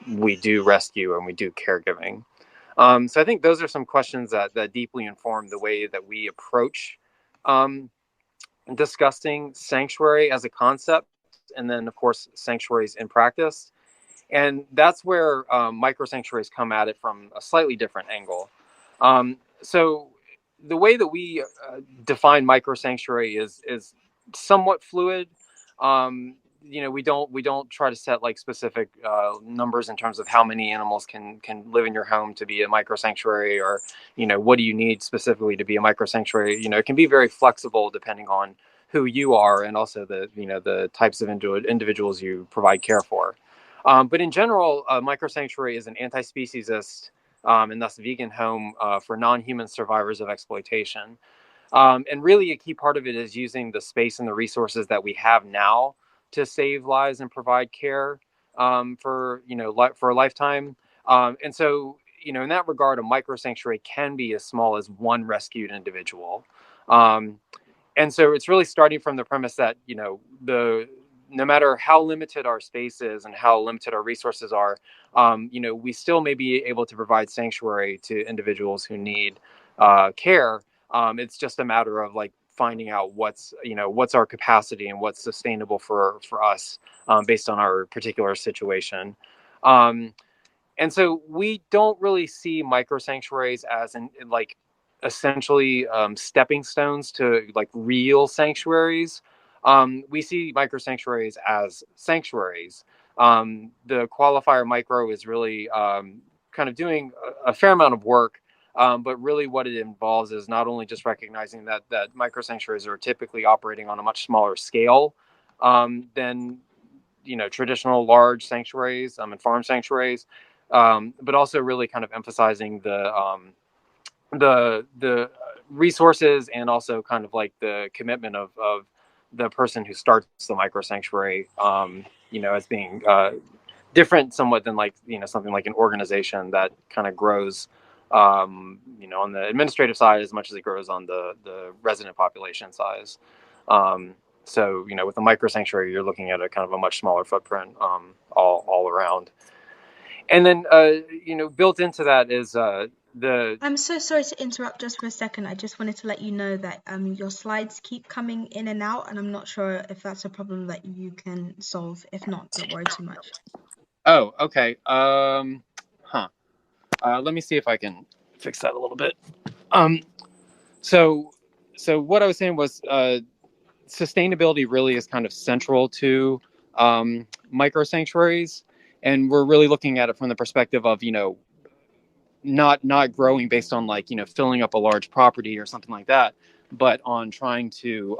we do rescue and we do caregiving. So I think those are some questions that deeply inform the way that we approach discussing sanctuary as a concept, and then, of course, sanctuaries in practice. And that's where micro sanctuaries come at it from a slightly different angle. So the way that we define micro sanctuary is somewhat fluid. We don't try to set like specific numbers in terms of how many animals can live in your home to be a micro sanctuary, or what do you need specifically to be a micro sanctuary. It can be very flexible depending on who you are, and also the types of individuals you provide care for. But in general, micro sanctuary is an antispeciesist and thus vegan home for non-human survivors of exploitation. And really, a key part of it is using the space and the resources that we have now to save lives and provide care for for a lifetime. And so, in that regard, a micro sanctuary can be as small as one rescued individual. And so, it's really starting from the premise that no matter how limited our space is and how limited our resources are, we still may be able to provide sanctuary to individuals who need care. It's just a matter of like finding out what's our capacity and what's sustainable for us based on our particular situation. And so we don't really see micro sanctuaries as like essentially stepping stones to like real sanctuaries. We see micro sanctuaries as sanctuaries. The qualifier micro is really kind of doing a fair amount of work, but really what it involves is not only just recognizing that micro sanctuaries are typically operating on a much smaller scale than traditional large sanctuaries and farm sanctuaries, but also really kind of emphasizing the resources and also kind of like the commitment of the person who starts the micro sanctuary, as being different somewhat than like something like an organization that kind of grows on the administrative side as much as it grows on the resident population size. So with a micro sanctuary, you're looking at a kind of a much smaller footprint all around. And then built into that is I'm so sorry to interrupt just for a second. I just wanted to let you know that your slides keep coming in and out, and I'm not sure if that's a problem that you can solve. If not, don't worry too much. Oh, okay. Let me see if I can fix that a little bit. So what I was saying was sustainability really is kind of central to micro sanctuaries, and we're really looking at it from the perspective of not growing based on like filling up a large property or something like that, but on trying to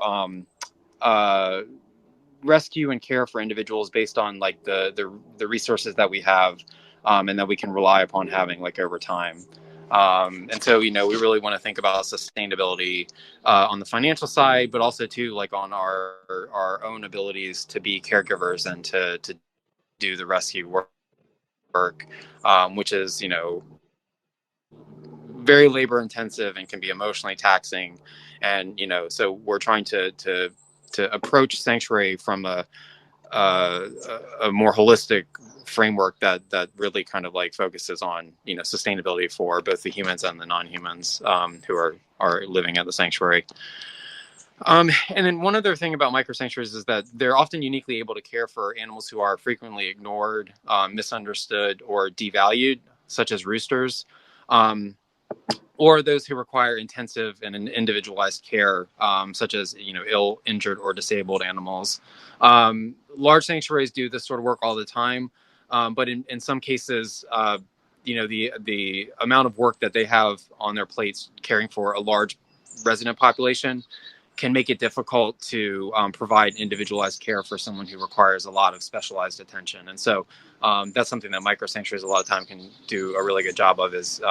rescue and care for individuals based on like the resources that we have and that we can rely upon having like over time. And so we really want to think about sustainability on the financial side, but also too like on our own abilities to be caregivers and to do the rescue work, which is very labor intensive and can be emotionally taxing. And so we're trying to approach sanctuary from a more holistic framework that really kind of like focuses on sustainability for both the humans and the non-humans who are living at the sanctuary. And then one other thing about micro sanctuaries is that they're often uniquely able to care for animals who are frequently ignored, misunderstood, or devalued, such as roosters, or those who require intensive and individualized care, such as ill, injured, or disabled animals. Large sanctuaries do this sort of work all the time, but in some cases, the amount of work that they have on their plates caring for a large resident population can make it difficult to provide individualized care for someone who requires a lot of specialized attention. And so that's something that micro sanctuaries a lot of time can do a really good job of, is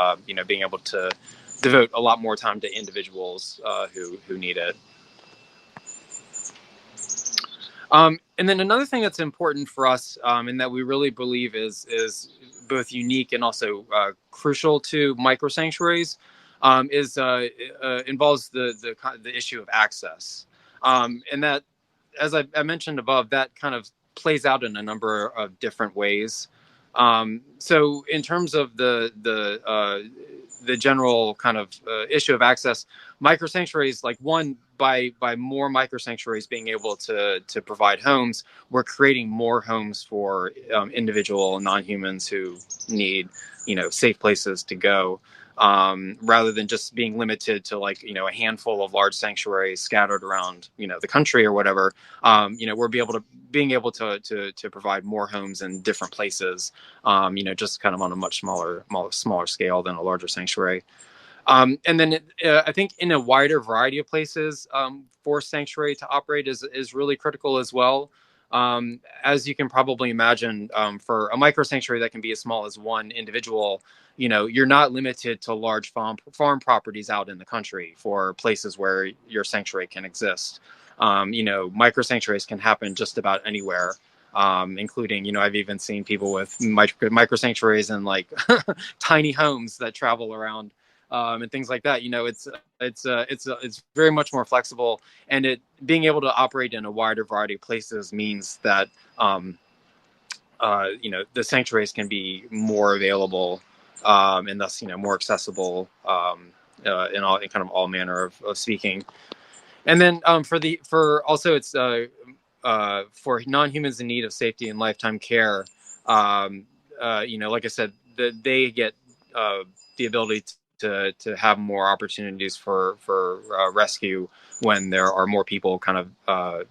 being able to devote a lot more time to individuals who need it. And then another thing that's important for us, and that we really believe is both unique and also crucial to micro sanctuaries, involves the issue of access, and that, as I mentioned above, that kind of plays out in a number of different ways. So in terms of the general kind of issue of access, microsanctuaries, like one, by more microsanctuaries being able to provide homes, we're creating more homes for individual non-humans who need, safe places to go, rather than just being limited to, like, a handful of large sanctuaries scattered around, the country or whatever. We're being able to provide more homes in different places, just kind of on a much smaller scale than a larger sanctuary. And then I think in a wider variety of places, for sanctuary to operate is really critical as well. As you can probably imagine, for a micro sanctuary that can be as small as one individual, you're not limited to large farm properties out in the country for places where your sanctuary can exist. Micro sanctuaries can happen just about anywhere. Including, I've even seen people with micro sanctuaries and like tiny homes that travel around, and things like that. It's very much more flexible, and it being able to operate in a wider variety of places means that the sanctuaries can be more available, and thus more accessible, in kind of all manner of speaking. And then for also it's for non-humans in need of safety and lifetime care, like I said, they get the ability to have more opportunities for rescue when there are more people kind of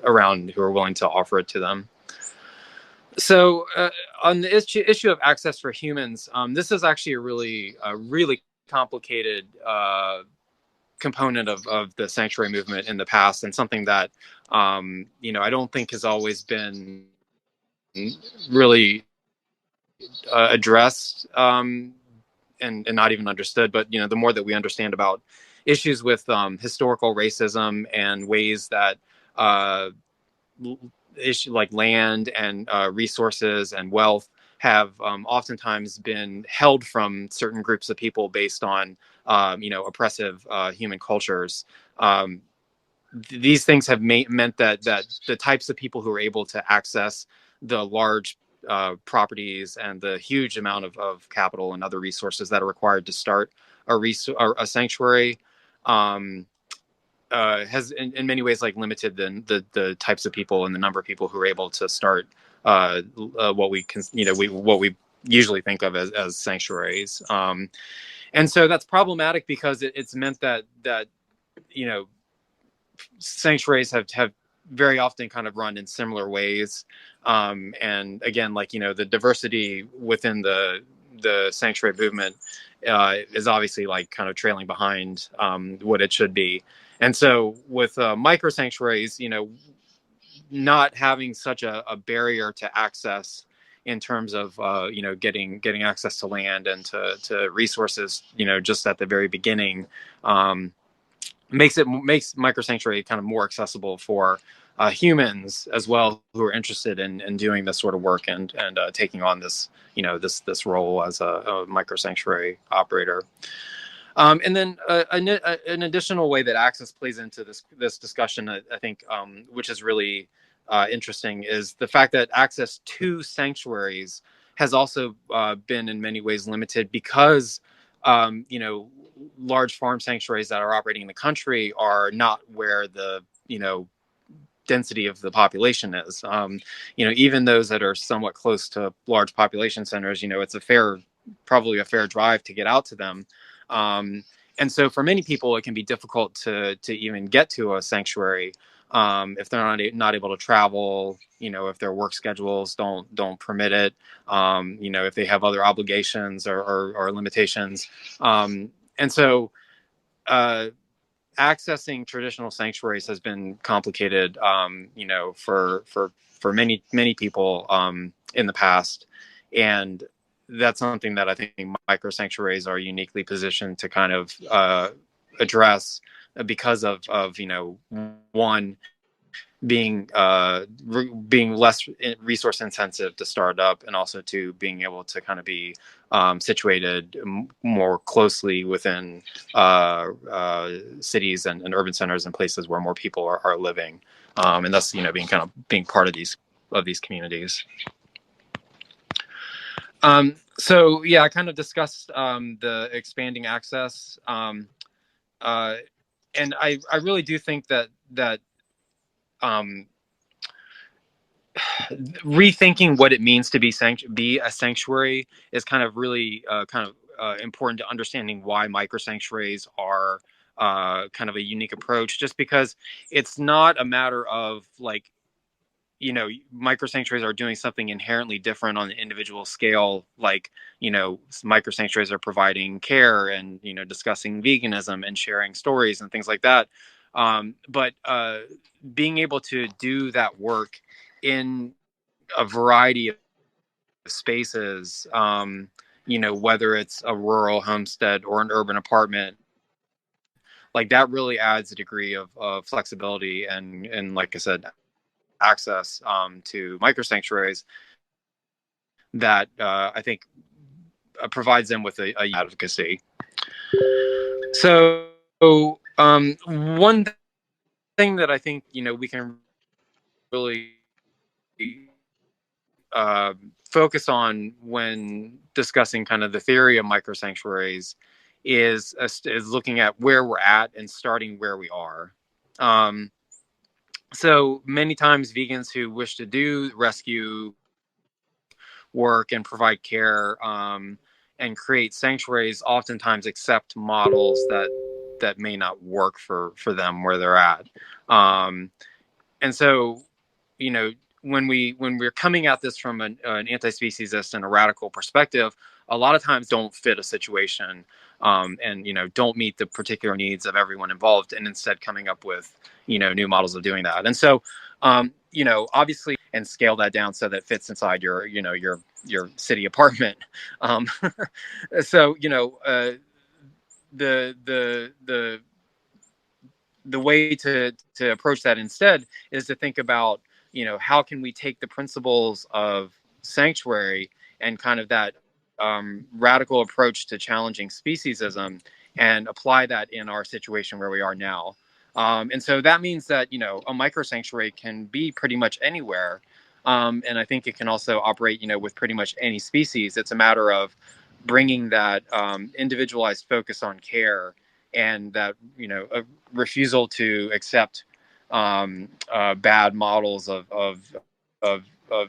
around who are willing to offer it to them. So on the issue of access for humans, this is actually a really complicated component of the sanctuary movement in the past, and something that I don't think has always been really addressed, and not even understood. But the more that we understand about issues with historical racism and ways that issue like land and resources and wealth have oftentimes been held from certain groups of people based on oppressive human cultures. These things have meant that the types of people who are able to access the large properties and the huge amount of capital and other resources that are required to start a sanctuary, has in many ways like limited the types of people and the number of people who are able to start what we usually think of as sanctuaries. And so that's problematic because it's meant that sanctuaries have very often kind of run in similar ways. And again, like, the diversity within the sanctuary movement is obviously like kind of trailing behind what it should be. And so with micro sanctuaries, not having such a barrier to access in terms of getting access to land and to resources, just at the very beginning, makes micro sanctuary kind of more accessible for humans as well, who are interested in doing this sort of work and taking on this this role as a micro sanctuary operator. And then an additional way that access plays into this discussion, I think, which is really interesting, is the fact that access to sanctuaries has also been in many ways limited because large farm sanctuaries that are operating in the country are not where the density of the population is. Even those that are somewhat close to large population centers, it's probably a fair drive to get out to them. And so for many people, it can be difficult to even get to a sanctuary if they're not able to travel, if their work schedules don't permit it, if they have other obligations or limitations. And so accessing traditional sanctuaries has been complicated, for many people in the past. And that's something that I think micro sanctuaries are uniquely positioned to kind of address, because of one, being less resource intensive to start up, and also to being able to kind of be situated more closely within cities and urban centers and places where more people are living, and thus being part of these communities. So yeah, I kind of discussed the expanding access, uh, and I really do think that um, rethinking what it means to be a sanctuary is kind of really important to understanding why microsanctuaries are kind of a unique approach. Just because it's not a matter of like, microsanctuaries are doing something inherently different on an individual scale. Like, microsanctuaries are providing care and, discussing veganism and sharing stories and things like that. But being able to do that work in a variety of spaces, whether it's a rural homestead or an urban apartment, like that really adds a degree of flexibility and, like I said, access to microsanctuaries that I think provides them with a advocacy. So one thing that I think we can really focus on when discussing kind of the theory of microsanctuaries is looking at where we're at and starting where we are. Um, so many times vegans who wish to do rescue work and provide care and create sanctuaries oftentimes accept models that may not work for them where they're at. Um, and so, you know, when we're coming at this from an anti-speciesist and a radical perspective, a lot of times don't fit a situation, and don't meet the particular needs of everyone involved, and instead coming up with new models of doing that. And so, obviously, and scale that down so that it fits inside your city apartment. Um, so the the way to approach that instead is to think about how can we take the principles of sanctuary and kind of that radical approach to challenging speciesism and apply that in our situation where we are now. And so that means that a micro sanctuary can be pretty much anywhere, and I think it can also operate with pretty much any species. It's a matter of bringing that individualized focus on care and that a refusal to accept bad models of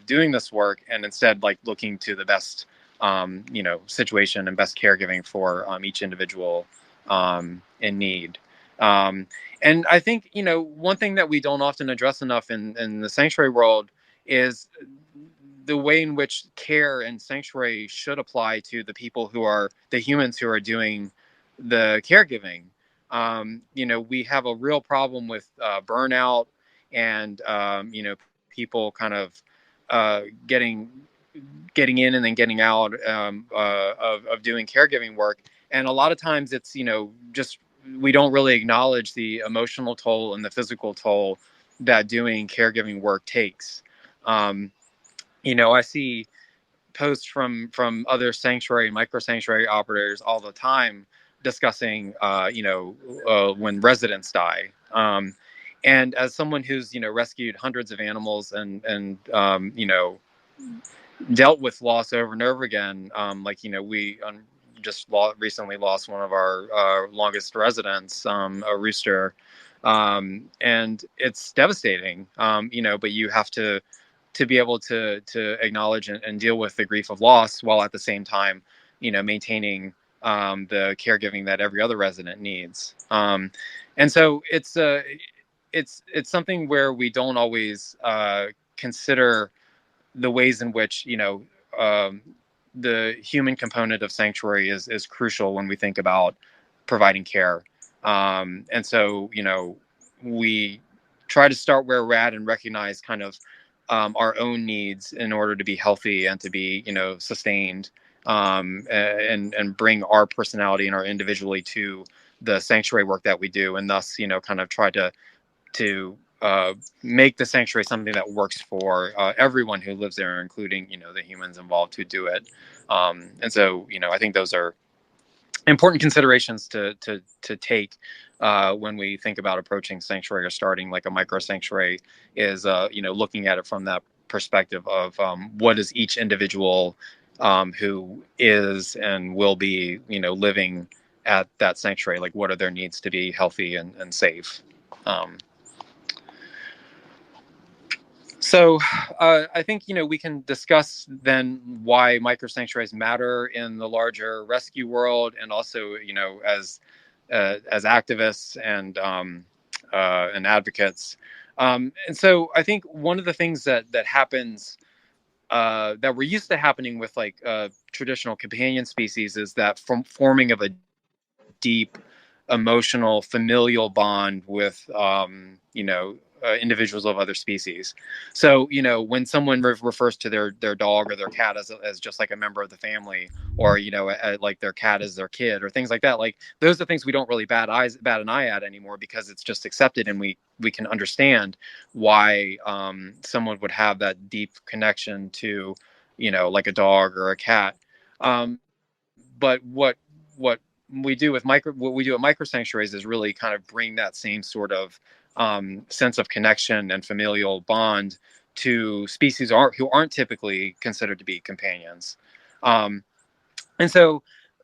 doing this work, and instead like looking to the best situation and best caregiving for each individual in need. Um, and I think one thing that we don't often address enough in the sanctuary world is the way in which care and sanctuary should apply to the people who are the humans who are doing the caregiving. We have a real problem with burnout and people kind of getting in and then getting out of doing caregiving work. And a lot of times it's just we don't really acknowledge the emotional toll and the physical toll that doing caregiving work takes. um, I see posts from other sanctuary and micro sanctuary operators all the time discussing when residents die. And as someone who's rescued hundreds of animals and dealt with loss over and over again, like we just recently lost one of our longest residents, a rooster, and it's devastating. But you have to be able to acknowledge and deal with the grief of loss while at the same time maintaining the caregiving that every other resident needs. And so it's something where we don't always consider the ways in which um, the human component of sanctuary is crucial when we think about providing care. And so we try to start where we're at and recognize kind of our own needs in order to be healthy and to be sustained, and bring our personality and our individuality to the sanctuary work that we do, and thus kind of try to make the sanctuary something that works for everyone who lives there, including the humans involved who do it. And so I think those are important considerations to take when we think about approaching sanctuary or starting like a micro sanctuary, is looking at it from that perspective of what does each individual who is and will be, living at that sanctuary. Like, what are their needs to be healthy and safe? So I think, we can discuss then why microsanctuaries matter in the larger rescue world, and also, as activists and advocates. And so I think one of the things that happens, that we're used to happening with like traditional companion species, is that from forming of a deep emotional familial bond with individuals of other species. So when someone refers to their dog or their cat as just like a member of the family, or like their cat as their kid, or things like that, like those are things we don't really bat an eye at anymore, because it's just accepted, and we can understand why someone would have that deep connection to like a dog or a cat. But what we do with what we do at microsanctuaries is really kind of bring that same sort of sense of connection and familial bond to species who aren't typically considered to be companions. Um, and so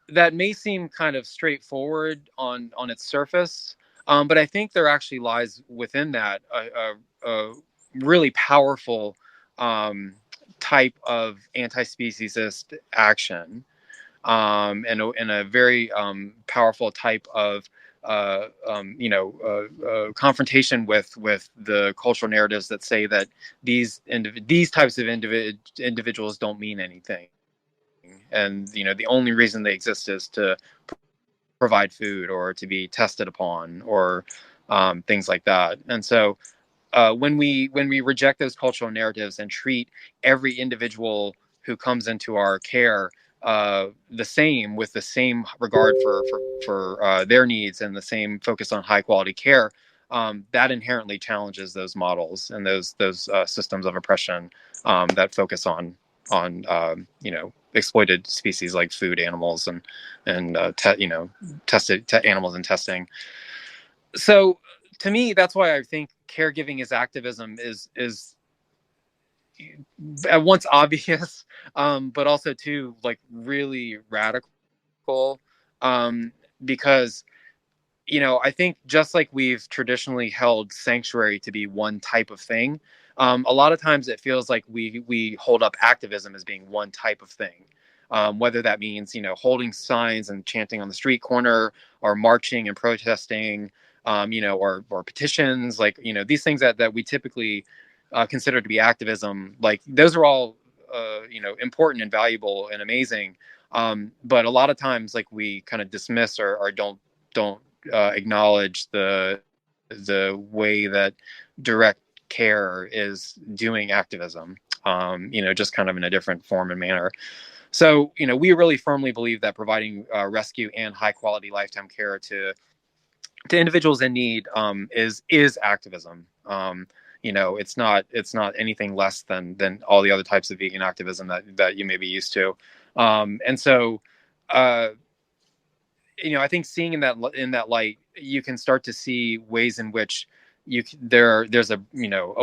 that may seem kind of straightforward on its surface, but I think there actually lies within that a really powerful type of anti-speciesist action, and a very powerful type of confrontation with the cultural narratives that say that these types of individuals don't mean anything, and the only reason they exist is to provide food or to be tested upon, or things like that. And so when we reject those cultural narratives and treat every individual who comes into our care the same, with the same regard for their needs, and the same focus on high quality care, that inherently challenges those models and those systems of oppression that focus on exploited species like food, animals, and tested animals and testing. So to me, that's why I think caregiving is activism is at once obvious, but also too like really radical, because I think just like we've traditionally held sanctuary to be one type of thing, a lot of times it feels like we hold up activism as being one type of thing. Whether that means holding signs and chanting on the street corner, or marching and protesting, or petitions, like these things that we typically consider to be activism. Like those are all important and valuable and amazing, but a lot of times like we kind of dismiss, or don't acknowledge the way that direct care is doing activism, just kind of in a different form and manner. So, we really firmly believe that providing rescue and high quality lifetime care to individuals in need is activism. It's not anything less than all the other types of vegan activism that you may be used to. And so, uh, I think seeing in that light, you can start to see ways in which there's a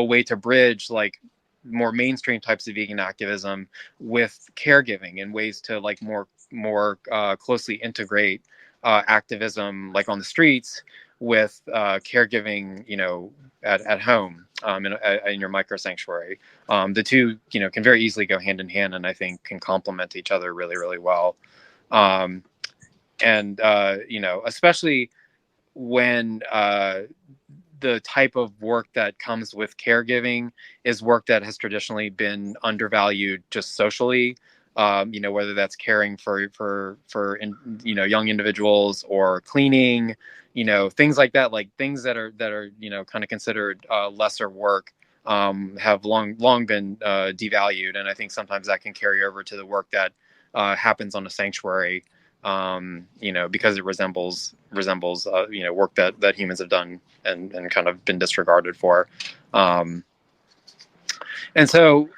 way to bridge like more mainstream types of vegan activism with caregiving, and ways to like more closely integrate activism like on the streets with caregiving, at home, in your micro sanctuary. The two, can very easily go hand in hand, and I think can complement each other really, really well. Um, and especially when the type of work that comes with caregiving is work that has traditionally been undervalued just socially, whether that's caring young individuals, or cleaning, things like that, like things that are kind of considered lesser work, have long been devalued. And I think sometimes that can carry over to the work that happens on a sanctuary, because it resembles work that humans have done, and kind of been disregarded for. And so,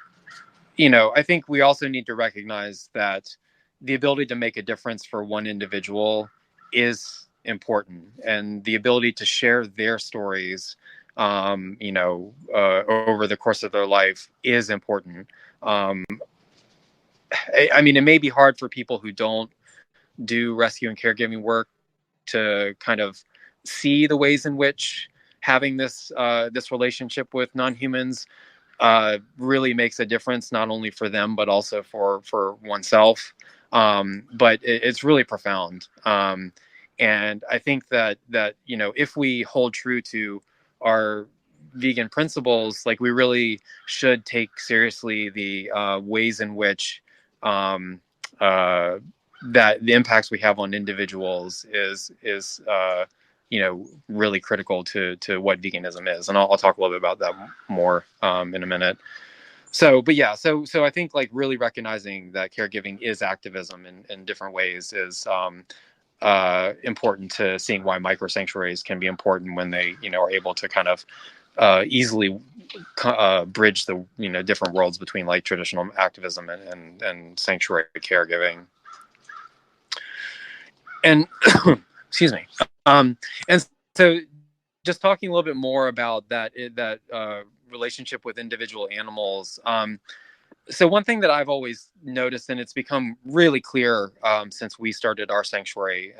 I think we also need to recognize that the ability to make a difference for one individual is important, and the ability to share their stories, over the course of their life is important. I mean, it may be hard for people who don't do rescue and caregiving work to kind of see the ways in which having this relationship with non-humans really makes a difference, not only for them but also for oneself. But it's really profound, and I think that if we hold true to our vegan principles, like, we really should take seriously the ways in which um, uh, that the impacts we have on individuals is really critical to what veganism is, and I'll talk a little bit about that more in a minute. But yeah, so I think, like, really recognizing that caregiving is activism in different ways is important to seeing why microsanctuaries can be important when they are able to kind of easily bridge the different worlds between, like, traditional activism and sanctuary caregiving. And excuse me. And so, just talking a little bit more about that relationship with individual animals. So one thing that I've always noticed, and it's become really clear since we started our sanctuary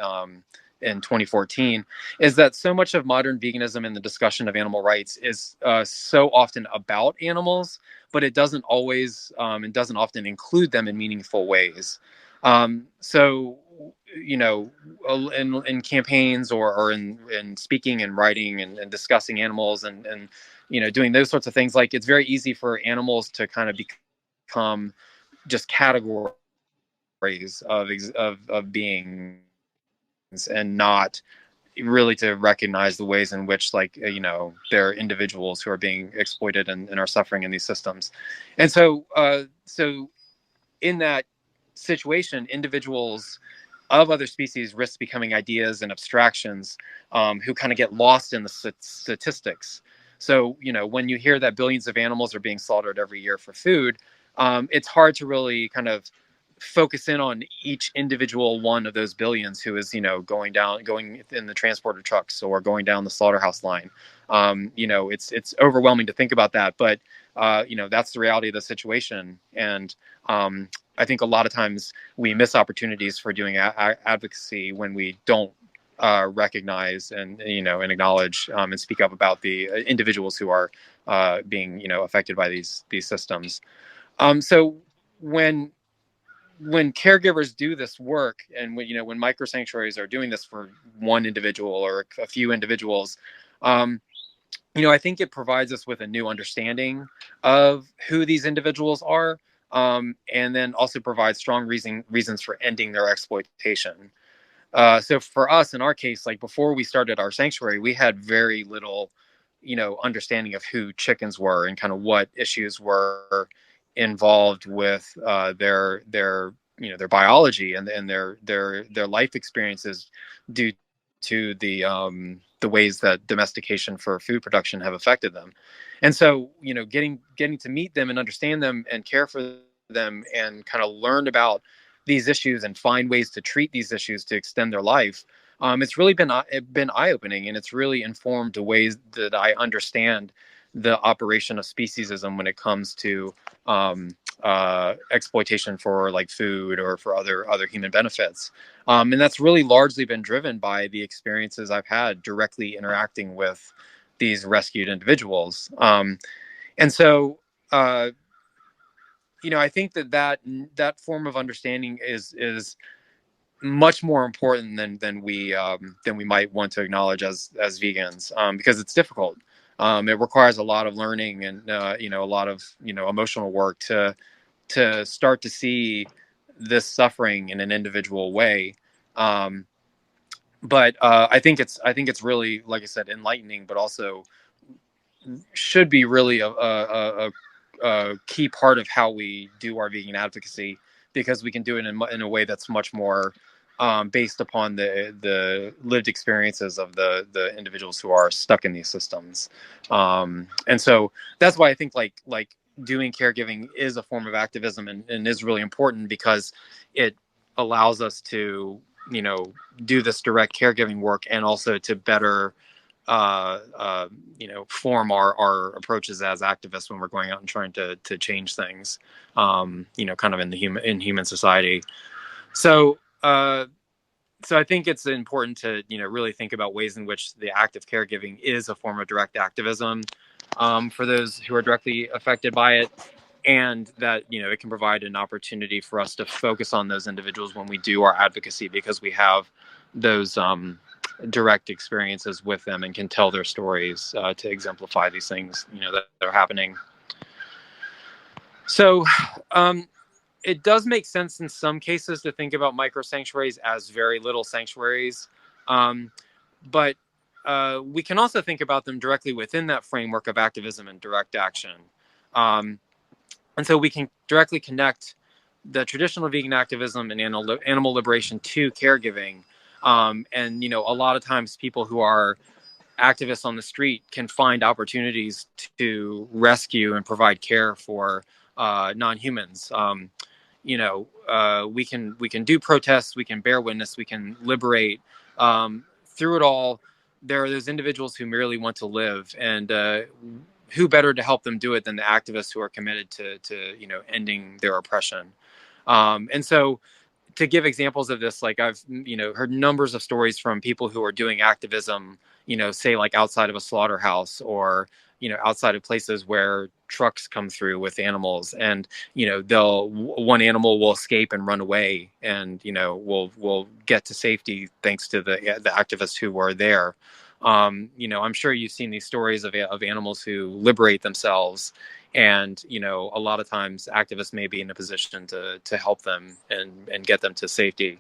in 2014, is that so much of modern veganism and the discussion of animal rights is so often about animals, but it doesn't always and doesn't often include them in meaningful ways. So, in campaigns or in speaking and writing and discussing animals and doing those sorts of things, like, it's very easy for animals to kind of become just categories of beings, and not really to recognize the ways in which, like, there are individuals who are being exploited and are suffering in these systems. And so in that situation, individuals of other species risk becoming ideas and abstractions who kind of get lost in the statistics. So, when you hear that billions of animals are being slaughtered every year for food, it's hard to really kind of focus in on each individual one of those billions who is, going in the transporter trucks or going down the slaughterhouse line. It's overwhelming to think about that, but that's the reality of the situation. And I think a lot of times we miss opportunities for doing advocacy when we don't recognize and acknowledge and speak up about the individuals who are being affected by these systems. So when caregivers do this work, and when microsanctuaries are doing this for one individual or a few individuals, I think it provides us with a new understanding of who these individuals are, and then also provides strong reasons for ending their exploitation. So for us, in our case, like, before we started our sanctuary, we had very little, understanding of who chickens were and kind of what issues were involved with their biology and their life experiences due to the ways that domestication for food production have affected them. And so, getting to meet them and understand them and care for them and kind of learn about these issues and find ways to treat these issues to extend their life, it's really been eye-opening, and it's really informed the ways that I understand the operation of speciesism when it comes to exploitation for, like, food or for other human benefits. And that's really largely been driven by the experiences I've had directly interacting with these rescued individuals. And so, I think that form of understanding is much more important than we might want to acknowledge as vegans, because it's difficult. It requires a lot of learning and a lot of emotional work to start to see this suffering in an individual way. But I think it's really, like I said, enlightening, but also should be really a key part of how we do our vegan advocacy, because we can do it in a way that's much more based upon the lived experiences of the individuals who are stuck in these systems. And so that's why I think, like doing caregiving is a form of activism, and is really important, because it allows us to do this direct caregiving work, and also to better form our approaches as activists when we're going out and trying to change things, kind of in human society. So, so I think it's important to, really think about ways in which the act of caregiving is a form of direct activism, for those who are directly affected by it, and that, it can provide an opportunity for us to focus on those individuals when we do our advocacy, because we have those direct experiences with them and can tell their stories to exemplify these things, that are happening. So, it does make sense in some cases to think about microsanctuaries as very little sanctuaries, but we can also think about them directly within that framework of activism and direct action. And so we can directly connect the traditional vegan activism and animal liberation to caregiving. And, a lot of times people who are activists on the street can find opportunities to rescue and provide care for non-humans. We can do protests, we can bear witness, we can liberate. Through it all, there are those individuals who merely want to live, and who better to help them do it than the activists who are committed to ending their oppression. And so, to give examples of this, like I've heard numbers of stories from people who are doing activism, say like outside of a slaughterhouse, or outside of places where trucks come through with animals, and one animal will escape and run away, and will get to safety thanks to the activists who were there. I'm sure you've seen these stories of animals who liberate themselves, and a lot of times activists may be in a position to help them and get them to safety.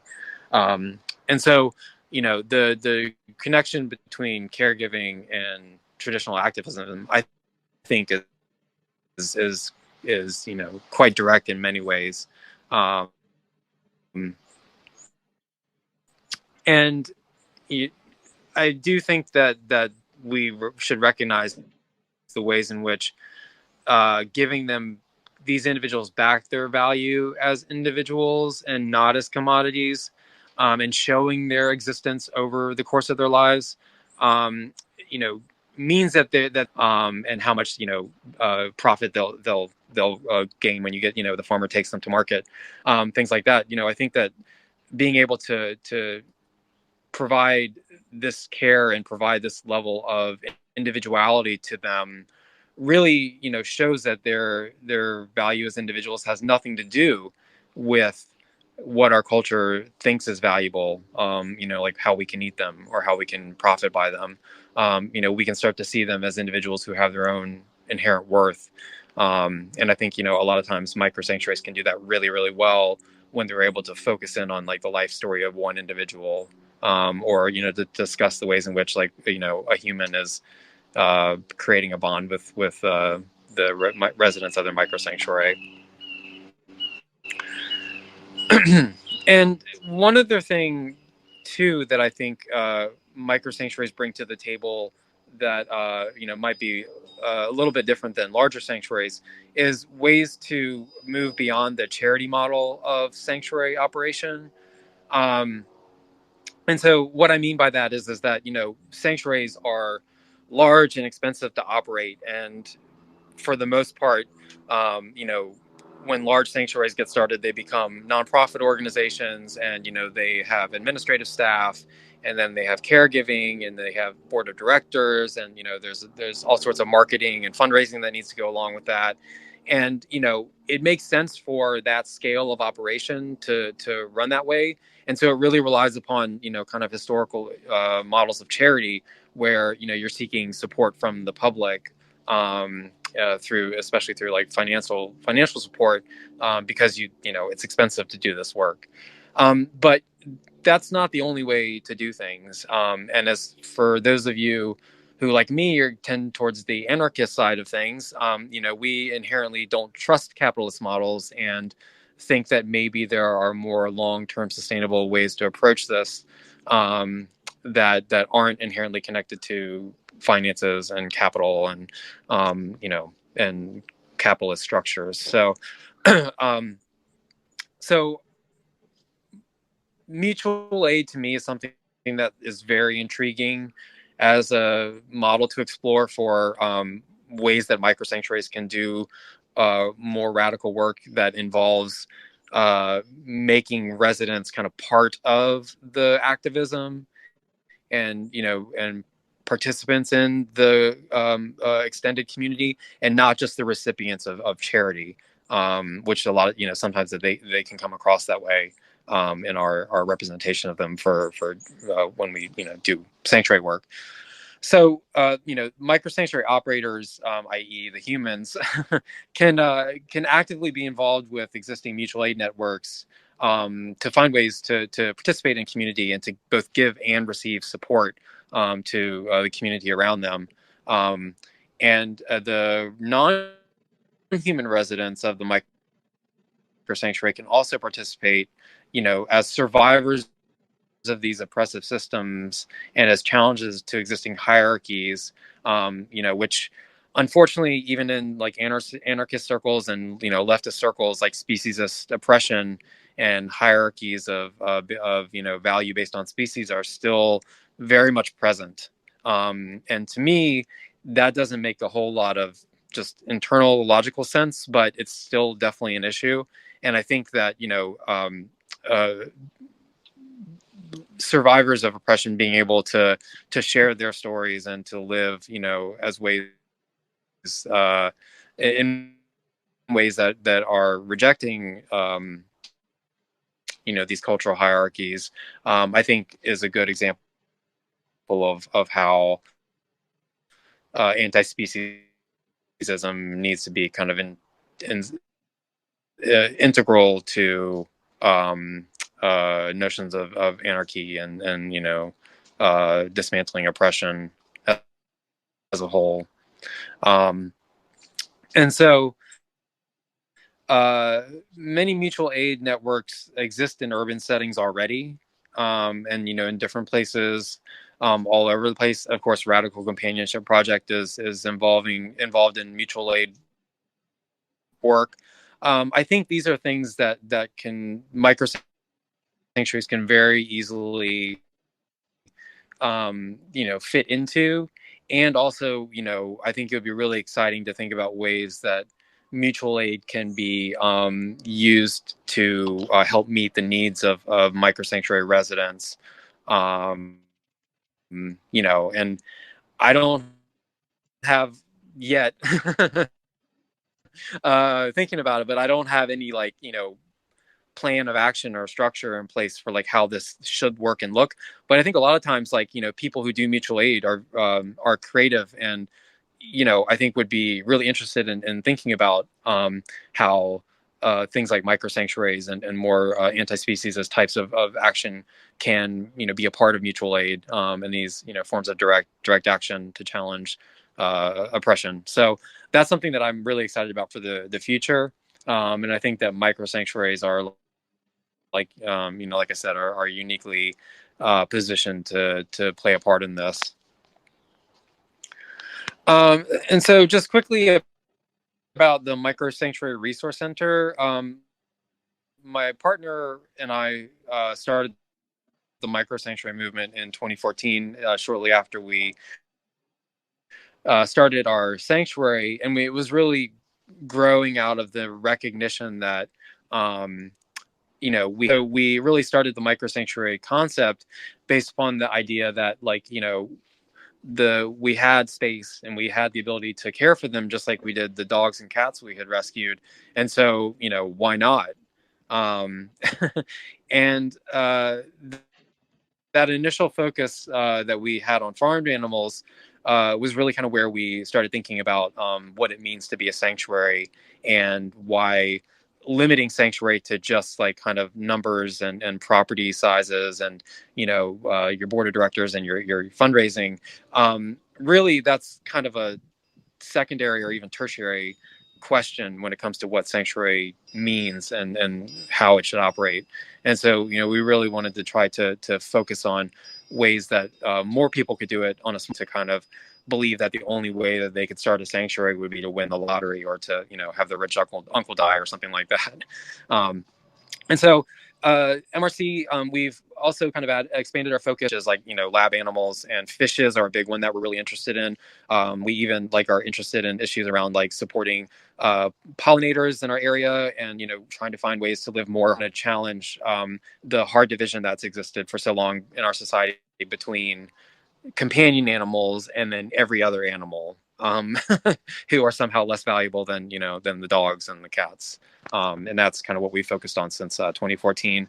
And so the connection between caregiving and traditional activism, I think, is quite direct in many ways. um, and I do think that we should recognize the ways in which giving them, these individuals, back their value as individuals and not as commodities, and showing their existence over the course of their lives, um, means that and how much profit they'll gain when the farmer takes them to market, things like that. I think that being able to provide this care and provide this level of individuality to them really shows that their value as individuals has nothing to do with what our culture thinks is valuable, like how we can eat them or how we can profit by them. We can start to see them as individuals who have their own inherent worth. And I think a lot of times microsanctuaries can do that really, really well when they're able to focus in on like the life story of one individual, or to discuss the ways in which a human is creating a bond with the residents of their microsanctuary. And one other thing too that I think microsanctuaries bring to the table that might be a little bit different than larger sanctuaries is ways to move beyond the charity model of sanctuary operation. Um, And so what I mean by that is that, sanctuaries are large and expensive to operate. And for the most part, when large sanctuaries get started, they become nonprofit organizations, and, they have administrative staff, and then they have caregiving, and they have board of directors, and, there's all sorts of marketing and fundraising that needs to go along with that. And, it makes sense for that scale of operation to run that way. And so it really relies upon, kind of historical models of charity where, you're seeking support from the public, especially through like financial support, because it's expensive to do this work. But that's not the only way to do things. And as for those of you who, like me, tend towards the anarchist side of things, we inherently don't trust capitalist models and think that maybe there are more long-term sustainable ways to approach this, that aren't inherently connected to finances and capital and and capitalist structures. So um, so mutual aid to me is something that is very intriguing, as a model to explore for ways that microsanctuaries can do more radical work that involves making residents kind of part of the activism, and and participants in the extended community, and not just the recipients of charity, which a lot of sometimes that they can come across that way in our representation of them for when we do sanctuary work. So, microsanctuary operators, i.e., the humans, can actively be involved with existing mutual aid networks to find ways to participate in community and to both give and receive support to the community around them. And the non-human residents of the microsanctuary can also participate, as survivors of these oppressive systems and as challenges to existing hierarchies, which unfortunately, even in like anarchist circles and leftist circles, like speciesist oppression and hierarchies of value based on species are still very much present. And to me, that doesn't make a whole lot of just internal logical sense, but it's still definitely an issue. And I think that uh, survivors of oppression being able to share their stories and to live as ways in ways that are rejecting these cultural hierarchies, I think is a good example of how anti-speciesism needs to be kind of in integral to notions of anarchy and dismantling oppression as a whole. And so many mutual aid networks exist in urban settings already, and in different places all over the place. Of course, Radical Companionship Project is involved in mutual aid work. I think these are things that can micro sanctuaries can very easily fit into. And also, I think it would be really exciting to think about ways that mutual aid can be used to help meet the needs of micro sanctuary residents. And I don't have yet thinking about it, but I don't have any plan of action or structure in place for like how this should work and look. But I think a lot of times, people who do mutual aid are creative, and I think would be really interested in thinking about how things like micro sanctuaries and more anti-speciesist types of action can be a part of mutual aid and these forms of direct action to challenge oppression. So that's something that I'm really excited about for the future. And I think that micro sanctuaries are like I said, are uniquely positioned to play a part in this. And so just quickly about the Micro Sanctuary Resource Center, my partner and I started the Micro Sanctuary movement in 2014, shortly after we started our sanctuary, and it was really growing out of the recognition that we really started the micro sanctuary concept based upon the idea that we had space and we had the ability to care for them just like we did the dogs and cats we had rescued, and so why not? um and that initial focus that we had on farmed animals was really kind of where we started thinking about what it means to be a sanctuary, and why limiting sanctuary to just like kind of numbers and property sizes and your board of directors and your fundraising, really that's kind of a secondary or even tertiary question when it comes to what sanctuary means and how it should operate. And so we really wanted to try to focus on ways that more people could do it on a to kind of believe that the only way that they could start a sanctuary would be to win the lottery or to have the rich uncle die or something like that. And so MRC, we've also kind of expanded our focus, is like, lab animals, and fishes are a big one that we're really interested in. We even like are interested in issues around like supporting pollinators in our area, and trying to find ways to live more to challenge the hard division that's existed for so long in our society between companion animals and then every other animal, who are somehow less valuable than the dogs and the cats. And that's kind of what we focused on since 2014.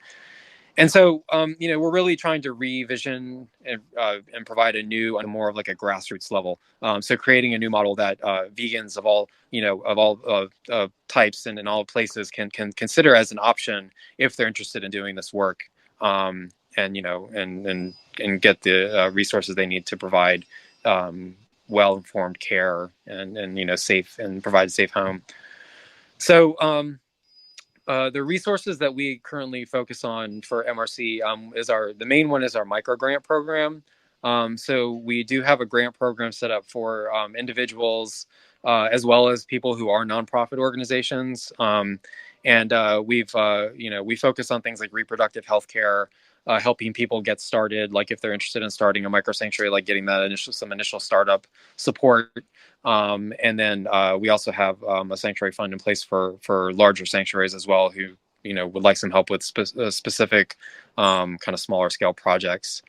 And so, we're really trying to revision and provide a new, more of like a grassroots level. So creating a new model that vegans of all types and in all places can consider as an option if they're interested in doing this work, and get the resources they need to provide well-informed care, and safe, and provide a safe home. So. The resources that we currently focus on for MRC, the main one is our micro grant program. So we do have a grant program set up for individuals, as well as people who are nonprofit organizations. And we focus on things like reproductive health care, helping people get started, like if they're interested in starting a micro sanctuary, like getting that some initial startup support. And then we also have a sanctuary fund in place for larger sanctuaries as well, who would like some help with specific kind of smaller scale projects.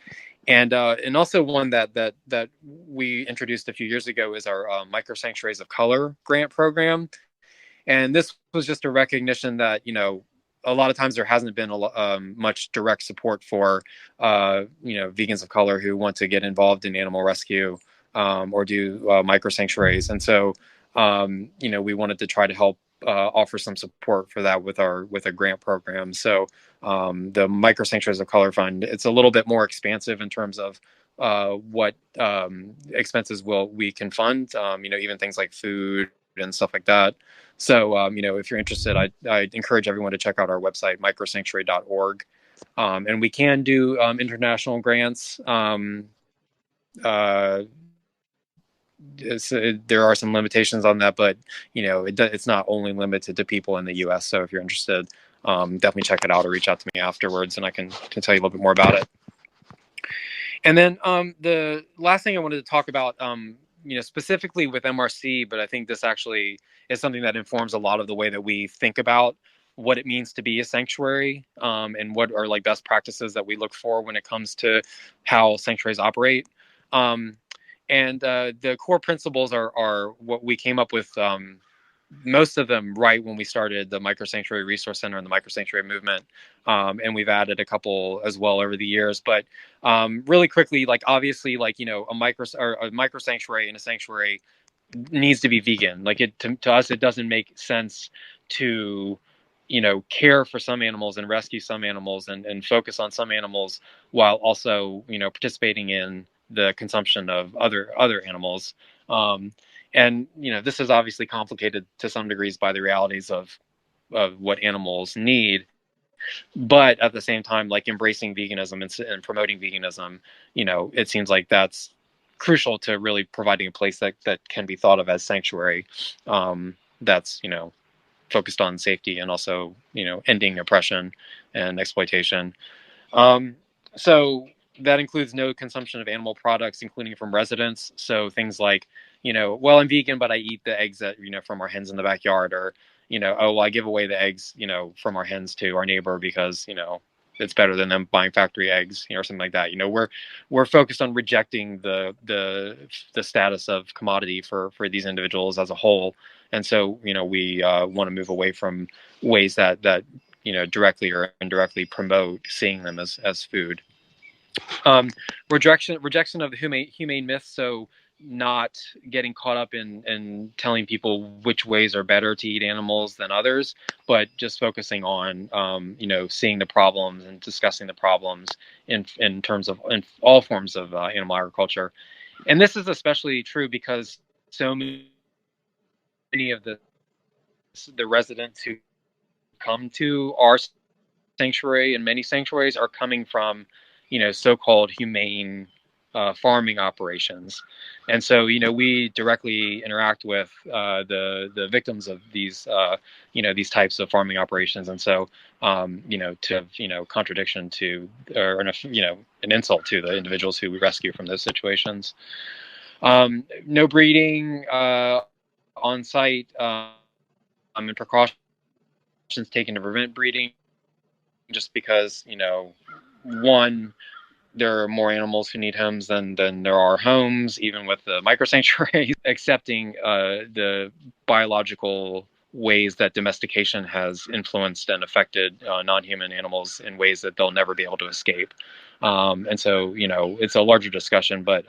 And also one that we introduced a few years ago is our Microsanctuaries of Color grant program. And this was just a recognition that a lot of times there hasn't been much direct support for vegans of color who want to get involved in animal rescue, or do micro sanctuaries. And so we wanted to try to help offer some support for that with a grant program. So the Micro Sanctuaries of Color Fund, it's a little bit more expansive in terms of what expenses we can fund, even things like food and stuff like that. So if you're interested, I encourage everyone to check out our website, microsanctuary.org. And we can do international grants. Uh, there are some limitations on that, but it's not only limited to people in the U.S. So if you're interested, definitely check it out or reach out to me afterwards, and I can tell you a little bit more about it. And then the last thing I wanted to talk about, specifically with MRC, but I think this actually is something that informs a lot of the way that we think about what it means to be a sanctuary, and what are like best practices that we look for when it comes to how sanctuaries operate. And the core principles are what we came up with, most of them right when we started the Micro Sanctuary Resource Center and the Micro Sanctuary movement. And we've added a couple as well over the years. But really quickly, like obviously, like a micro sanctuary and a sanctuary needs to be vegan. Like to us, it doesn't make sense to care for some animals and rescue some animals, and focus on some animals while also participating in the consumption of other animals. And this is obviously complicated to some degrees by the realities of what animals need, but at the same time, like embracing veganism and promoting veganism, it seems like that's crucial to really providing a place that can be thought of as sanctuary, that's focused on safety and also ending oppression and exploitation. um, so that includes no consumption of animal products, including from residents. So things like, well, I'm vegan, but I eat the eggs that, from our hens in the backyard, or, oh, well, I give away the eggs, from our hens to our neighbor because, it's better than them buying factory eggs, or something like that. We're focused on rejecting the status of commodity for these individuals as a whole. And so, we want to move away from ways that directly or indirectly promote seeing them as food. Um, rejection of the humane myth. So not getting caught up in telling people which ways are better to eat animals than others, but just focusing on seeing the problems and discussing the problems in terms of in all forms of animal agriculture. And this is especially true because so many of the residents who come to our sanctuary and many sanctuaries are coming from so-called humane farming operations. And so, we directly interact with the victims of these, these types of farming operations. And so, contradiction to, or an insult to the individuals who we rescue from those situations. No breeding on site, and precautions taken to prevent breeding, just because, one, there are more animals who need homes than there are homes, even with the microsanctuaries. Accepting the biological ways that domestication has influenced and affected non-human animals in ways that they'll never be able to escape. And so, it's a larger discussion, but,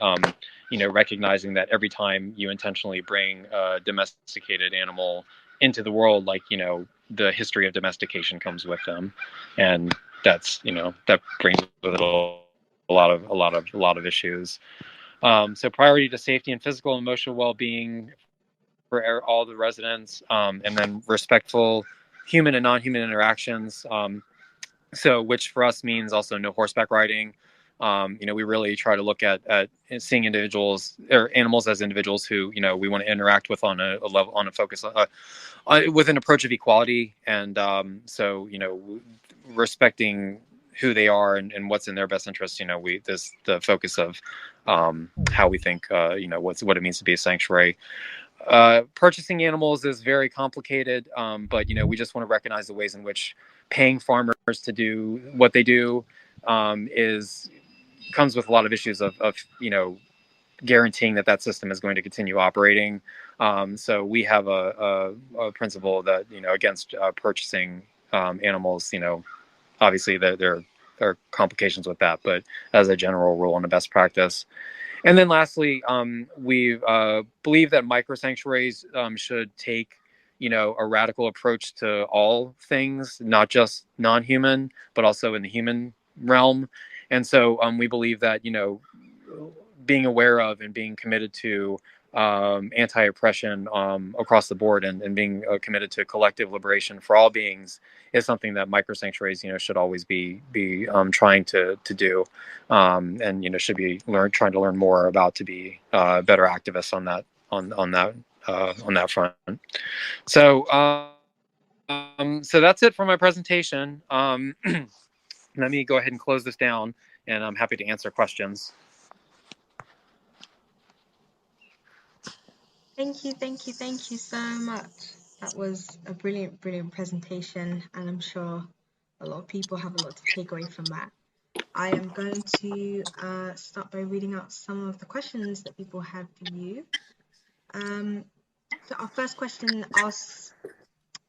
recognizing that every time you intentionally bring a domesticated animal into the world, like, the history of domestication comes with them. And that's, that brings with it a lot of issues. So priority to safety and physical and emotional well-being for all the residents, and then respectful human and non-human interactions. So which for us means also no horseback riding. We really try to look at seeing individuals or animals as individuals who, we want to interact with on a level, on a focus, with an approach of equality. And so, respecting who they are and what's in their best interest. The focus of how we think, what it means to be a sanctuary. Purchasing animals is very complicated, but we just want to recognize the ways in which paying farmers to do what they do comes with a lot of issues of guaranteeing that system is going to continue operating. So we have a principle that against purchasing animals. Obviously there are complications with that, but as a general rule and a best practice. And then lastly, we believe that microsanctuaries should take, a radical approach to all things, not just non-human, but also in the human realm. And so we believe that, being aware of and being committed to anti-oppression across the board, and being committed to collective liberation for all beings is something that microsanctuaries, should always be trying to do, and should be trying to learn more about, to be better activists on that front. So so that's it for my presentation. Let me go ahead and close this down, and I'm happy to answer questions. Thank you so much. That was a brilliant presentation, and I'm sure a lot of people have a lot to take away from that. I am going to start by reading out some of the questions that people had for you. So our first question asks,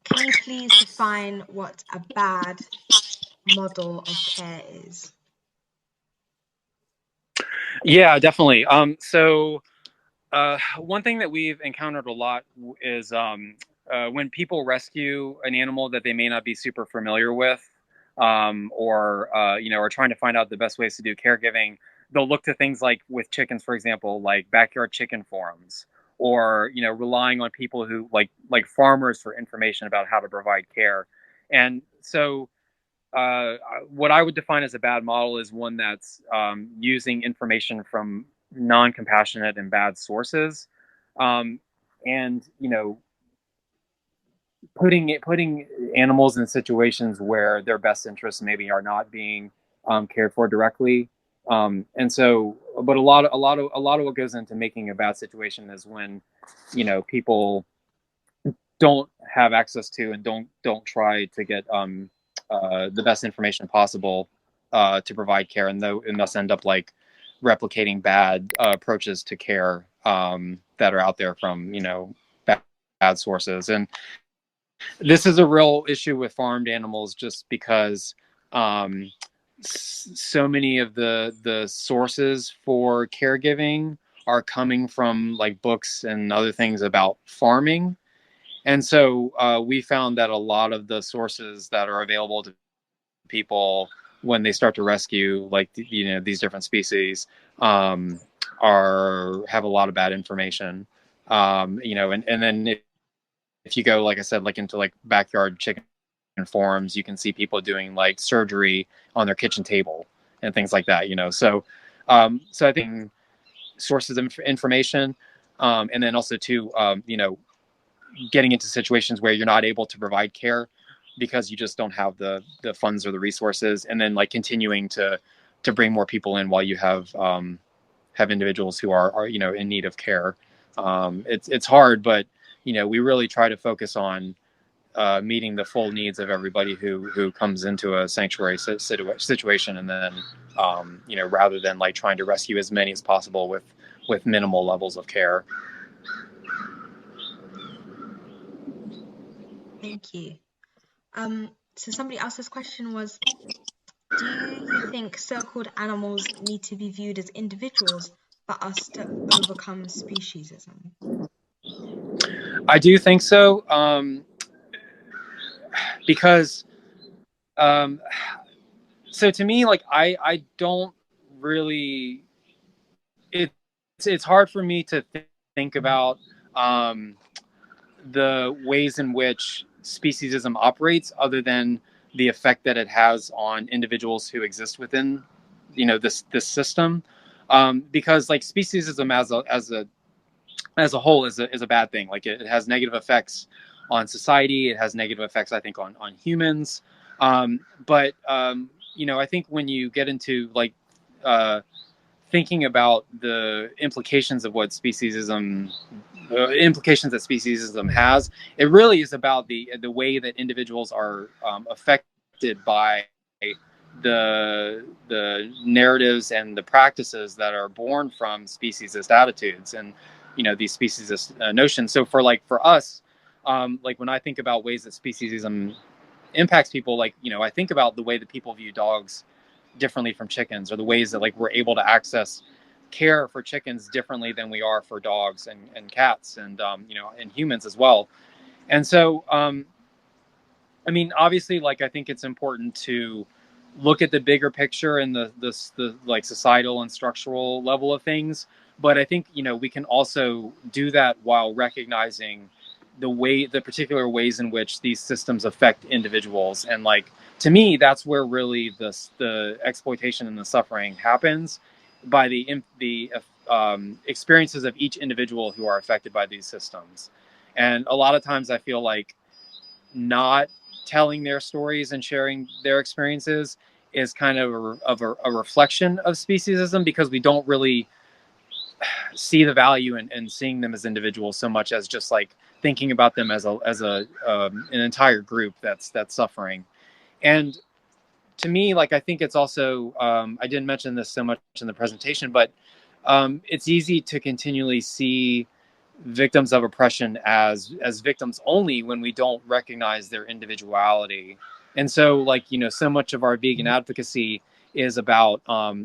can you please define what a bad model of care is? Yeah, definitely. So one thing that we've encountered a lot is when people rescue an animal that they may not be super familiar with, or are trying to find out the best ways to do caregiving. They'll look to things like, with chickens, for example, like backyard chicken forums, or relying on people who like farmers for information about how to provide care. And so what I would define as a bad model is one that's using information from non-compassionate and bad sources, and putting animals in situations where their best interests maybe are not being cared for directly. And so, but a lot of what goes into making a bad situation is when people don't have access to and don't try to get the best information possible to provide care, and thus end up like replicating bad approaches to care that are out there from bad sources. And this is a real issue with farmed animals, just because so many of the sources for caregiving are coming from like books and other things about farming. And so we found that a lot of the sources that are available to people when they start to rescue these different species have a lot of bad information. And then if you go, like I said, like into like backyard chicken forums, you can see people doing like surgery on their kitchen table and things like that. So So I think sources of information, and then also to getting into situations where you're not able to provide care because you just don't have the funds or the resources, and then like continuing to bring more people in while you have individuals who are in need of care. It's hard, but we really try to focus on meeting the full needs of everybody who comes into a sanctuary situation, and then rather than like trying to rescue as many as possible with minimal levels of care. Thank you. So somebody else's question was, do you think so-called animals need to be viewed as individuals for us to overcome speciesism? I do think so, because so to me, like I don't really, it's hard for me to think about the ways in which speciesism operates, other than the effect that it has on individuals who exist within this system, because like speciesism as a whole is a bad thing. Like it has negative effects on society. It has negative effects, I think, on humans. But I think when you get into like thinking about the implications of what speciesism, implications that speciesism has, it really is about the way that individuals are affected by the narratives and the practices that are born from speciesist attitudes and these speciesist notions. So for us, like when I think about ways that speciesism impacts people, like I think about the way that people view dogs differently from chickens, or the ways that like we're able to access care for chickens differently than we are for dogs and cats, and and humans as well. And so I mean, obviously, like I think it's important to look at the bigger picture and the like societal and structural level of things. But I think we can also do that while recognizing the particular ways in which these systems affect individuals. And like to me, that's where really the exploitation and the suffering happens, by the experiences of each individual who are affected by these systems. And a lot of times, I feel like not telling their stories and sharing their experiences is kind of a reflection of speciesism, because we don't really see the value in seeing them as individuals so much as just like thinking about them as an entire group that's suffering. And to me, like I think it's also I didn't mention this so much in the presentation, but it's easy to continually see victims of oppression as victims only when we don't recognize their individuality. And so like so much of our vegan advocacy is about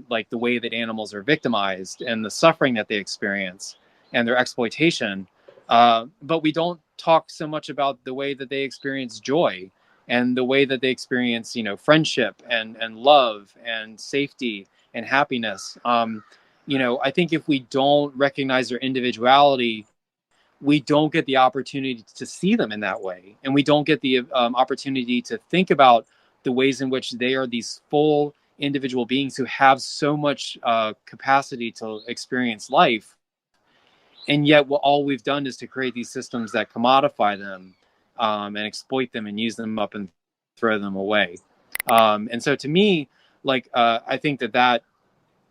like the way that animals are victimized and the suffering that they experience and their exploitation, but we don't talk so much about the way that they experience joy and the way that they experience friendship and love and safety and happiness. I think if we don't recognize their individuality, we don't get the opportunity to see them in that way. And we don't get the opportunity to think about the ways in which they are these full individual beings who have so much capacity to experience life. And yet, all we've done is to create these systems that commodify them and exploit them and use them up and throw them away. And so to me, like, I think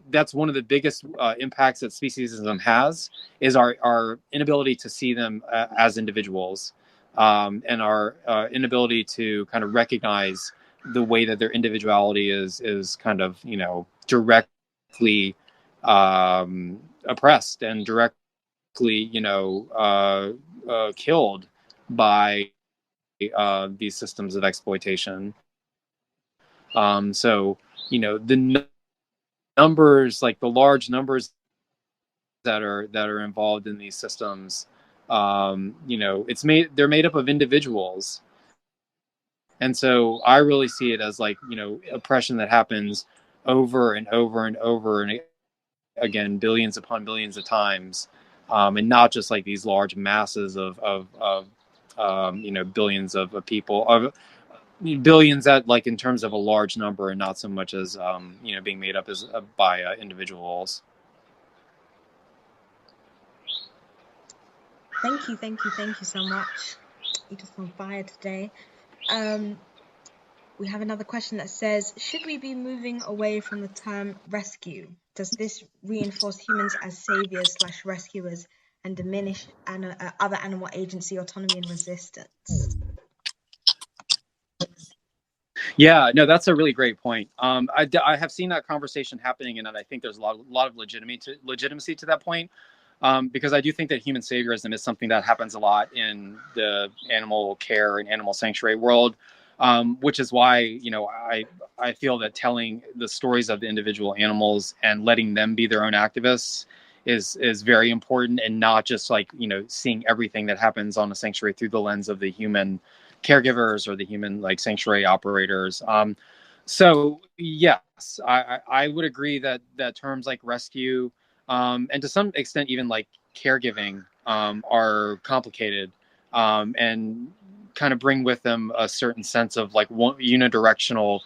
that's one of the biggest impacts that speciesism has, is our inability to see them as individuals, and our inability to kind of recognize the way that their individuality is kind of directly oppressed and directly killed by these systems of exploitation. So the numbers, like the large numbers that are involved in these systems, they're made up of individuals. And so I really see it as like oppression that happens over and over and over and again, billions upon billions of times, and not just like these large masses of billions of people, billions at like in terms of a large number, and not so much as being made up as by individuals. Thank you, thank you, thank you so much. You're just on fire today. We have another question that says, should we be moving away from the term rescue? Does this reinforce humans as saviors / rescuers and diminish other animal agency, autonomy, and resistance? Yeah, no, that's a really great point. I have seen that conversation happening, and I think there's a lot of legitimacy to that point. Because I do think that human saviorism is something that happens a lot in the animal care and animal sanctuary world, which is why I feel that telling the stories of the individual animals and letting them be their own activists is very important, and not just like seeing everything that happens on a sanctuary through the lens of the human caregivers or the human like sanctuary operators. So yes, I would agree that terms like rescue, and to some extent even like caregiving, are complicated, and kind of bring with them a certain sense of like unidirectional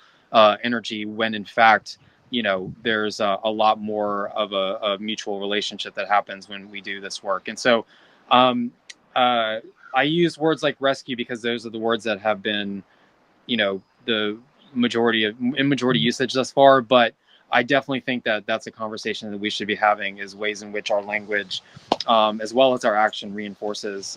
energy, when in fact there's a lot more of a mutual relationship that happens when we do this work. And so um, I use words like rescue because those are the words that have been the majority usage thus far. But I definitely think that that's a conversation that we should be having, is ways in which our language, as well as our action, reinforces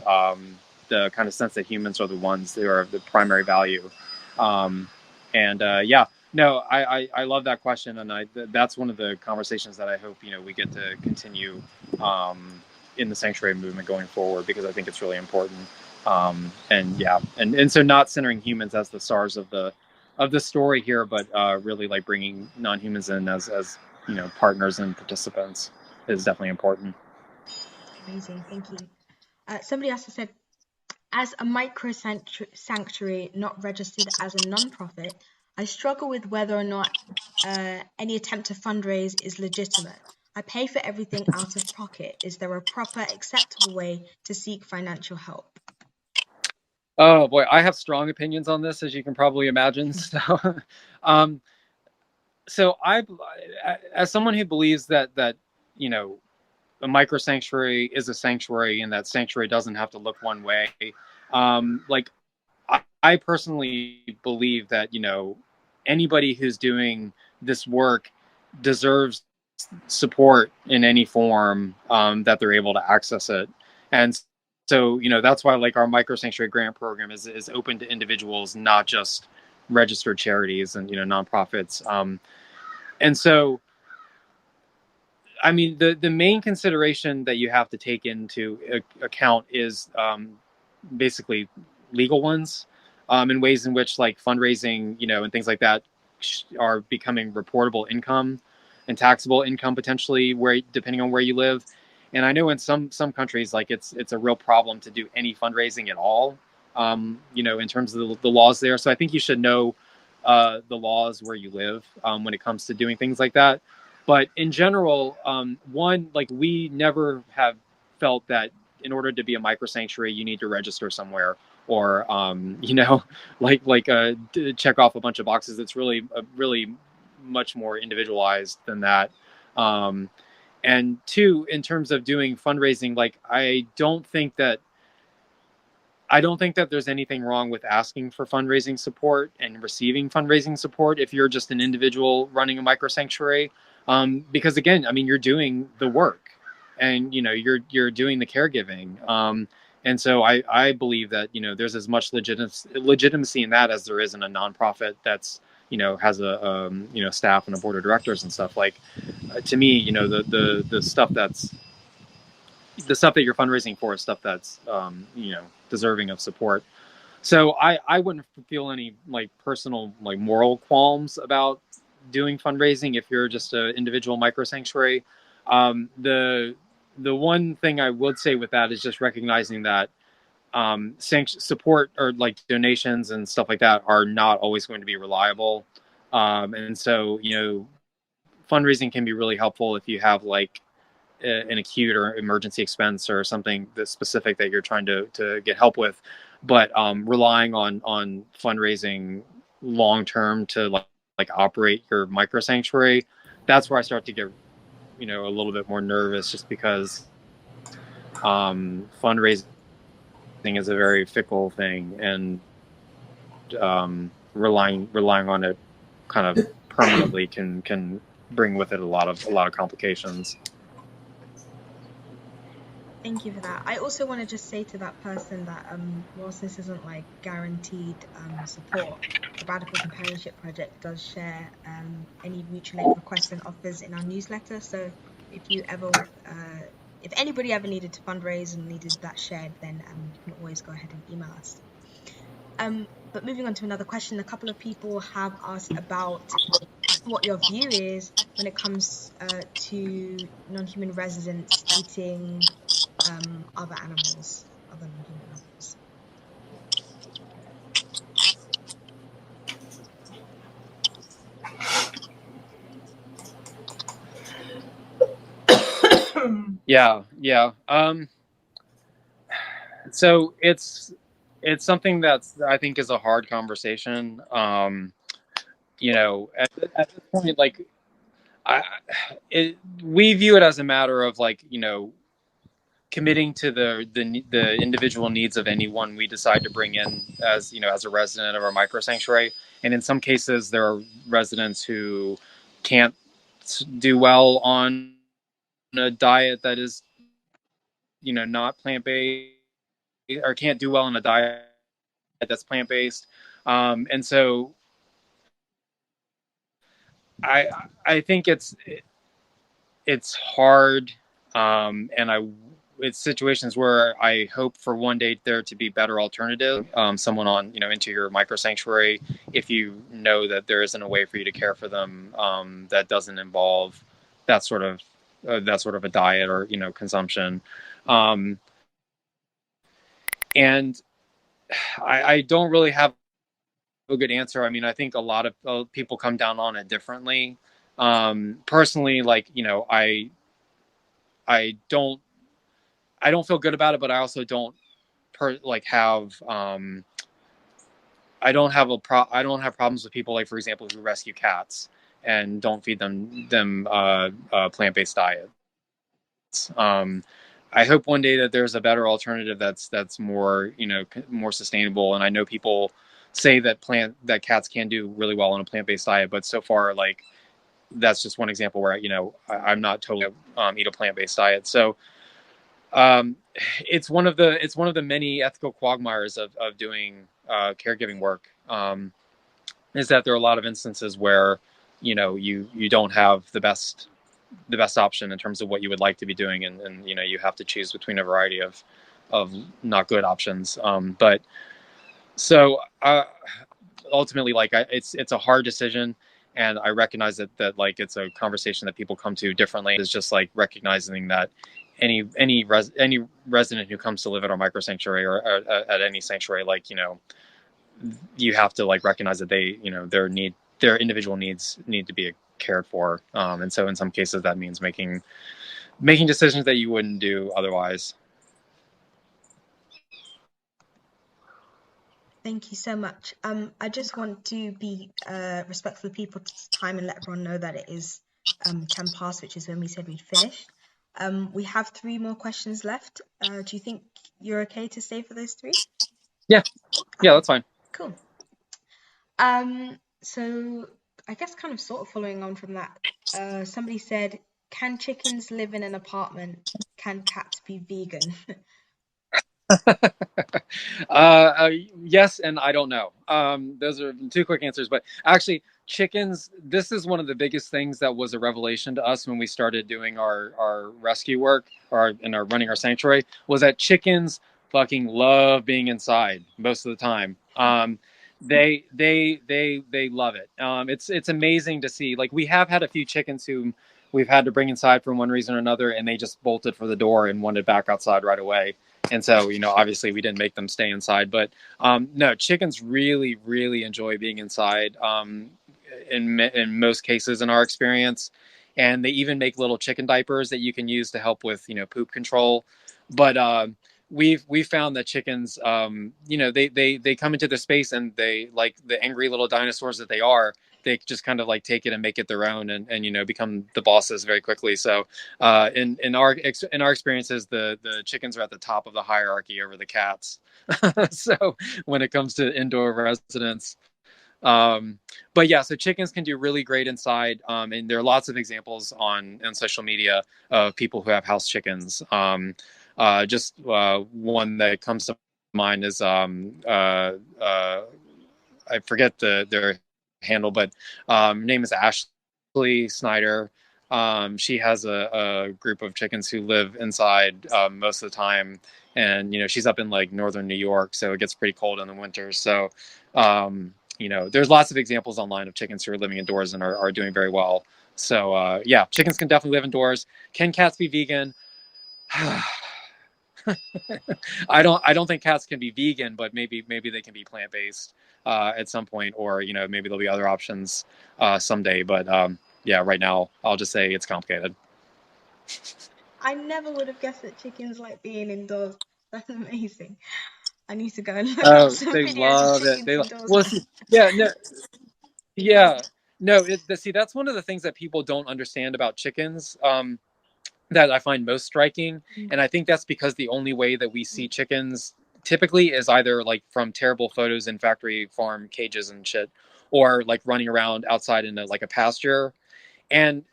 the kind of sense that humans are the ones that are the primary value. Yeah, no, I love that question, and that's one of the conversations that I hope we get to continue in the sanctuary movement going forward, because I think it's really important. And yeah, and so not centering humans as the stars of the story here, but really like bringing non-humans in as partners and participants is definitely important. Amazing, thank you. Somebody else has said, as a microsanctuary not registered as a non-profit, I struggle with whether or not any attempt to fundraise is legitimate. I pay for everything out of pocket. Is there a proper, acceptable way to seek financial help? Oh boy, I have strong opinions on this, as you can probably imagine. Um, so as someone who believes that you know a micro sanctuary is a sanctuary, and that sanctuary doesn't have to look one way. Like I personally believe that anybody who's doing this work deserves support in any form, that they're able to access it. And so that's why like our micro sanctuary grant program is open to individuals, not just registered charities and nonprofits. And so I mean, the main consideration that you have to take into account is basically legal ones, in ways in which like fundraising, and things like that are becoming reportable income and taxable income potentially, where depending on where you live. And I know in some countries, like it's a real problem to do any fundraising at all, in terms of the laws there. So I think you should know the laws where you live, when it comes to doing things like that. But in general, one, like we never have felt that in order to be a micro sanctuary, you need to register somewhere, or check off a bunch of boxes. It's really much more individualized than that. And two, in terms of doing fundraising, like I don't think that there's anything wrong with asking for fundraising support and receiving fundraising support if you're just an individual running a micro sanctuary, because again, I mean, you're doing the work, and you're doing the caregiving, and so I believe that there's as much legitimacy in that as there is in a nonprofit that's has a staff and a board of directors and stuff. Like to me, the stuff that you're fundraising for is stuff that's deserving of support. So I wouldn't feel any like personal like moral qualms about doing fundraising if you're just an individual micro sanctuary. The one thing I would say with that is just recognizing that support or like donations and stuff like that are not always going to be reliable, and so fundraising can be really helpful if you have like an acute or emergency expense or something that's specific that you're trying to get help with. but relying on fundraising long term to like operate your micro sanctuary, that's where I start to get a little bit more nervous, just because fundraising is a very fickle thing, and relying on it kind of permanently can bring with it a lot of complications. Thank you for that. I also want to just say to that person that whilst this isn't like guaranteed support, the Radical Companionship Project does share any mutual aid requests and offers in our newsletter. So if you ever if anybody ever needed to fundraise and needed that shared, then you can always go ahead and email us. But moving on to another question, a couple of people have asked about what your view is when it comes to non-human residents eating other animals, other non-human animals. Yeah. So it's something that's, I think, is a hard conversation. At this point, like, we view it as a matter of, like, committing to the individual needs of anyone we decide to bring in as a resident of our micro sanctuary. And in some cases, there are residents who can't do well on a diet that is not plant-based, or can't do well on a diet that's plant-based. And so I I think it's hard, and it's situations where I hope for one day there to be better alternative. Someone on into your micro sanctuary, if you know that there isn't a way for you to care for them that doesn't involve that sort of a diet or consumption, and I don't really have a good answer. I mean, I think a lot of people come down on it differently. Personally, like, I don't feel good about it, but I also don't have I don't have problems with people, like, for example, who rescue cats and don't feed them plant-based diets. I hope one day that there's a better alternative that's more more sustainable. And I know people say that cats can do really well on a plant-based diet, but so far, like, that's just one example where I'm not totally eat a plant-based diet. So um, it's one of the many ethical quagmires of doing caregiving work, is that there are a lot of instances where you don't have the best option in terms of what you would like to be doing, and you have to choose between a variety of not good options. But so ultimately, like, it's a hard decision, and I recognize that like, it's a conversation that people come to differently. It's just like recognizing that any resident who comes to live at our micro sanctuary, or at any sanctuary, like, you have to, like, recognize that they their individual needs need to be cared for, and so in some cases that means making decisions that you wouldn't do otherwise. Thank you so much. I just want to be respectful of people's time and let everyone know that it is 10 past, which is when we said we'd finish. We have 3 more questions left. Do you think you're okay to stay for those 3? Yeah, Okay, that's fine. cool. So I guess kind of sort of following on from that, somebody said, can chickens live in an apartment? Can cats be vegan? Yes, and I don't know. Those are 2 quick answers, but actually, chickens. This is one of the biggest things that was a revelation to us when we started doing our rescue work, and our running our sanctuary. Was that chickens fucking love being inside most of the time. They love it. It's amazing to see. Like, we have had a few chickens who we've had to bring inside for one reason or another, and they just bolted for the door and wanted back outside right away. And so, obviously we didn't make them stay inside, but no, chickens really, really enjoy being inside, in most cases, in our experience. And they even make little chicken diapers that you can use to help with, poop control. But we've found that chickens, they come into the space, and they, like the angry little dinosaurs that they are, they just kind of like take it and make it their own, and become the bosses very quickly. So in our experiences, the chickens are at the top of the hierarchy over the cats. So when it comes to indoor residents, um, but yeah, so chickens can do really great inside, and there are lots of examples on social media of people who have house chickens. Just one that comes to mind is I forget their handle, but her name is Ashley Snyder. She has a group of chickens who live inside most of the time, and she's up in like northern New York, so it gets pretty cold in the winter. So there's lots of examples online of chickens who are living indoors and are doing very well. So yeah, chickens can definitely live indoors. Can cats be vegan? I don't think cats can be vegan, but maybe they can be plant based at some point, or maybe there'll be other options someday. But yeah, right now I'll just say it's complicated. I never would have guessed that chickens like being indoors. That's amazing. I need to go and look up Oh, some they videos of love it. chickens They love. indoors Well, now. see, yeah, no, yeah, no. See, that's one of the things that people don't understand about chickens. That I find most striking. Mm, And I think that's because the only way that we see chickens typically is either like from terrible photos in factory farm cages and shit, or like running around outside in like a pasture. And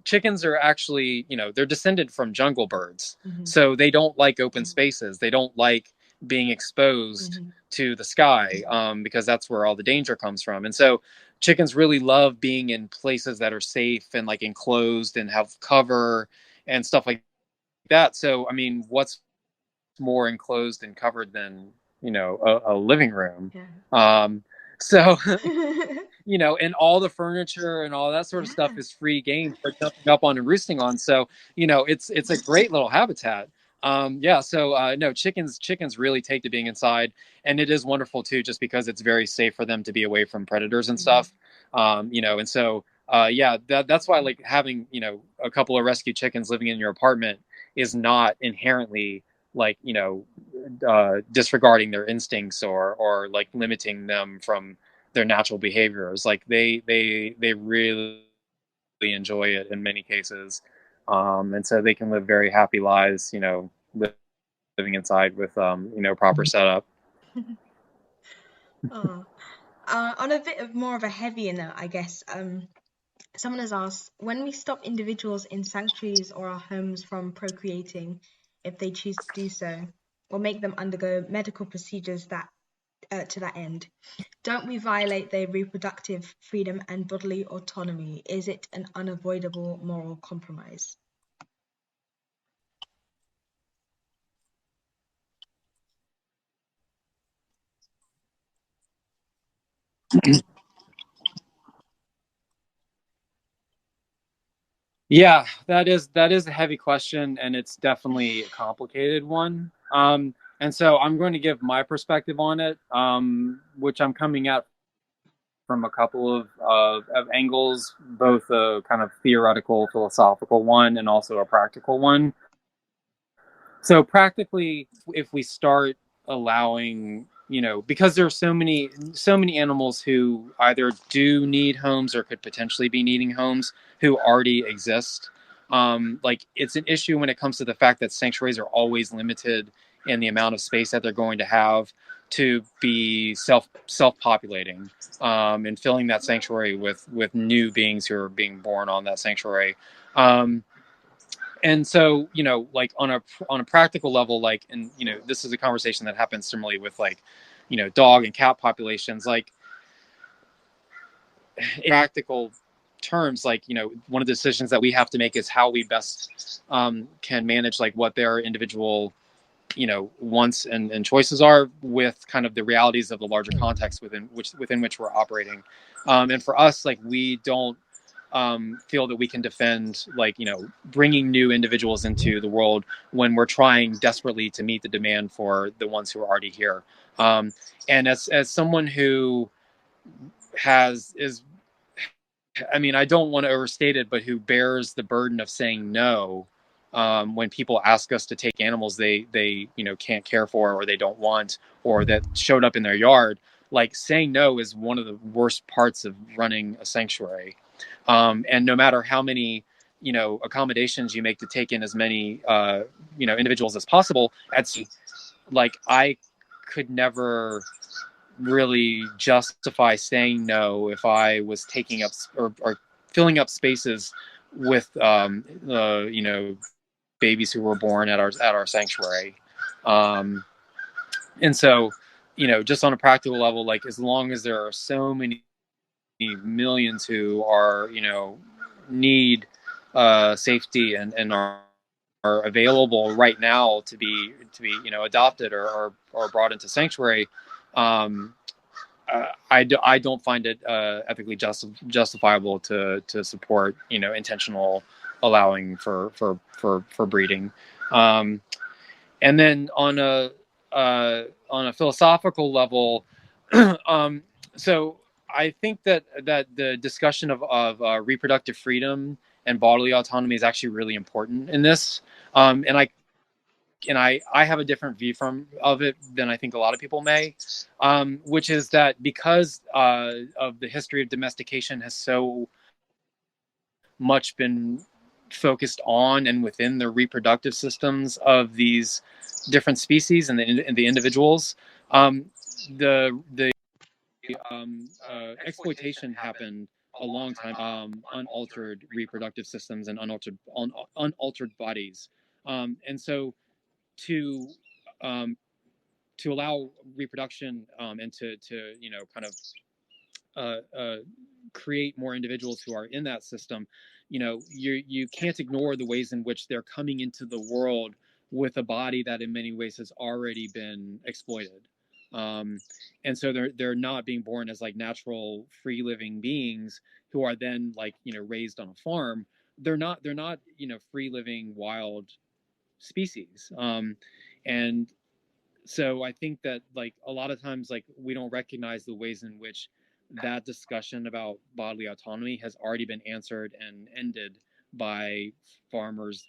chickens are actually, they're descended from jungle birds. mm-hmm, So they don't like open spaces. They don't like being exposed mm-hmm, to the sky, because that's where all the danger comes from. And so chickens really love being in places that are safe and like enclosed and have cover and stuff like that. So, I mean, what's more enclosed and covered than, a living room? yeah. Um, so, and all the furniture and all that sort of stuff Yeah. is free game for jumping up on and roosting on. So, it's a great little habitat. Yeah. So, no, chickens really take to being inside, and it is wonderful too, just because it's very safe for them to be away from predators and Mm-hmm. stuff. And so, yeah, that's why like having, a couple of rescue chickens living in your apartment is not inherently like, disregarding their instincts, or like limiting them from their natural behaviors. Like they really enjoy it in many cases, and so they can live very happy lives, living inside with proper setup. Oh. On a bit of more of a heavier note, I guess, someone has asked, when we stop individuals in sanctuaries or our homes from procreating, if they choose to do so, or make them undergo medical procedures that to that end, don't we violate their reproductive freedom and bodily autonomy? Is it an unavoidable moral compromise? Yeah, that is a heavy question, and it's definitely a complicated one. And so I'm going to give my perspective on it, which I'm coming at from a couple of angles, both a kind of theoretical, philosophical one, and also a practical one. So practically, if we start allowing, because there are so many animals who either do need homes or could potentially be needing homes who already exist. Like it's an issue when it comes to the fact that sanctuaries are always limited in the amount of space that they're going to have to be self populating, and filling that sanctuary with new beings who are being born on that sanctuary. And so, like on a practical level, like, and this is a conversation that happens similarly with like dog and cat populations. Like in practical terms, like one of the decisions that we have to make is how we best can manage like what their individual wants and choices are with kind of the realities of the larger context within which we're operating. And for us, like we don't feel that we can defend like bringing new individuals into the world when we're trying desperately to meet the demand for the ones who are already here. And as someone who has is I mean, I don't want to overstate it, but who bears the burden of saying no when people ask us to take animals they can't care for, or they don't want, or that showed up in their yard. Like, saying no is one of the worst parts of running a sanctuary. And no matter how many accommodations you make to take in as many individuals as possible, like, I could never really justify saying no if I was taking up or filling up spaces with babies who were born at our sanctuary. Um, and so, just on a practical level, like, as long as there are so many millions who are need safety and are available right now to be adopted or brought into sanctuary, um, I don't find it ethically justifiable to support intentional allowing for breeding. And then on a philosophical level, so I think that the discussion of reproductive freedom and bodily autonomy is actually really important in this. And I have a different view of it than I think a lot of people may, which is that because of the history of domestication has so much been focused on and within the reproductive systems of these different species and the individuals, the exploitation happened a long time, unaltered reproductive systems and unaltered bodies, and so to um, to allow reproduction, and to kind of create more individuals who are in that system, you can't ignore the ways in which they're coming into the world with a body that in many ways has already been exploited. Um, and so they're not being born as like natural free living beings who are then like raised on a farm. They're not free living wild species. And so I think that like a lot of times like we don't recognize the ways in which that discussion about bodily autonomy has already been answered and ended by farmers,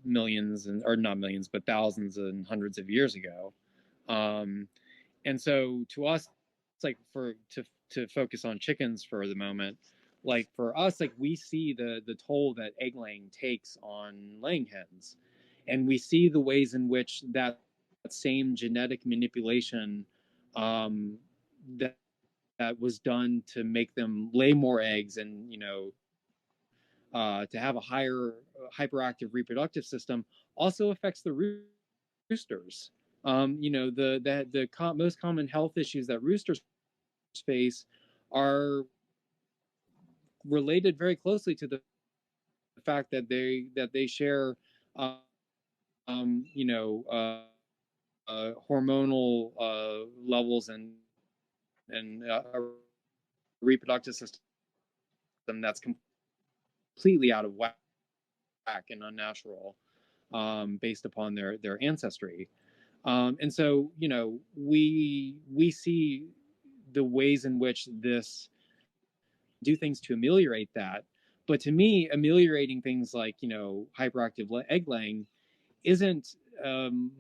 millions or not millions, but thousands and hundreds of years ago. Um, and so to us, it's like to focus on chickens for the moment, like for us, like we see the toll that egg laying takes on laying hens, and we see the ways in which that same genetic manipulation, um, that that was done to make them lay more eggs and to have a higher hyperactive reproductive system also affects the roosters. The most common health issues that roosters face are related very closely to the fact that they share, hormonal levels and a reproductive system that's completely out of whack and unnatural, based upon their ancestry. And so we see the ways in which this can do things to ameliorate that. But to me, ameliorating things like hyperactive egg laying isn't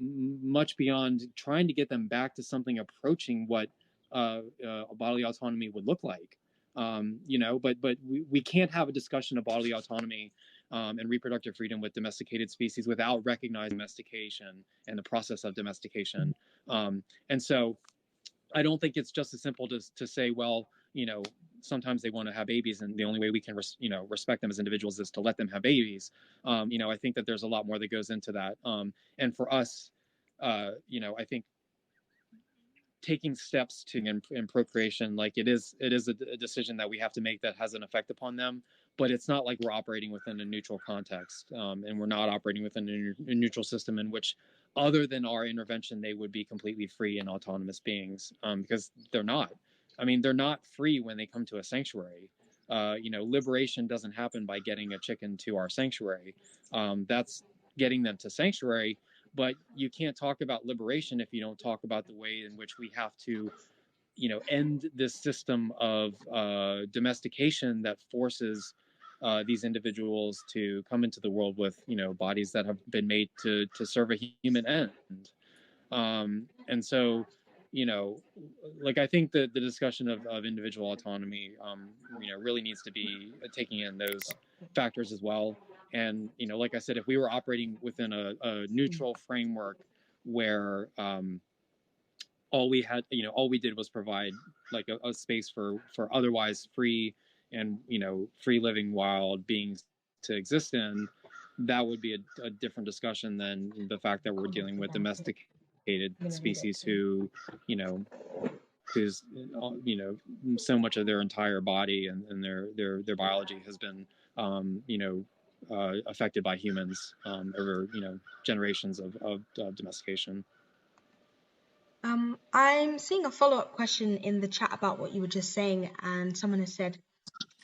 much beyond trying to get them back to something approaching what bodily autonomy would look like. But we can't have a discussion of bodily autonomy and reproductive freedom with domesticated species without recognizing domestication and the process of domestication. And so I don't think it's just as simple to say, well, sometimes they want to have babies, and the only way we can, respect them as individuals is to let them have babies. I think that there's a lot more that goes into that. And for us, I think taking steps to in procreation, like it is a decision that we have to make that has an effect upon them, but it's not like we're operating within a neutral context, and we're not operating within a neutral system in which, other than our intervention, they would be completely free and autonomous beings, because they're not. I mean, they're not free when they come to a sanctuary. Liberation doesn't happen by getting a chicken to our sanctuary. That's getting them to sanctuary, but you can't talk about liberation if you don't talk about the way in which we have to end this system of domestication that forces these individuals to come into the world with, bodies that have been made to serve a human end. And so, like, I think that the discussion of individual autonomy, really needs to be taking in those factors as well. And, like I said, if we were operating within a neutral framework where all we did was provide like a space for otherwise free and, free living wild beings to exist in, that would be a different discussion than the fact that we're dealing with domesticated species who, whose, so much of their entire body and their biology has been, affected by humans over, generations of domestication. I'm seeing a follow-up question in the chat about what you were just saying, and someone has said,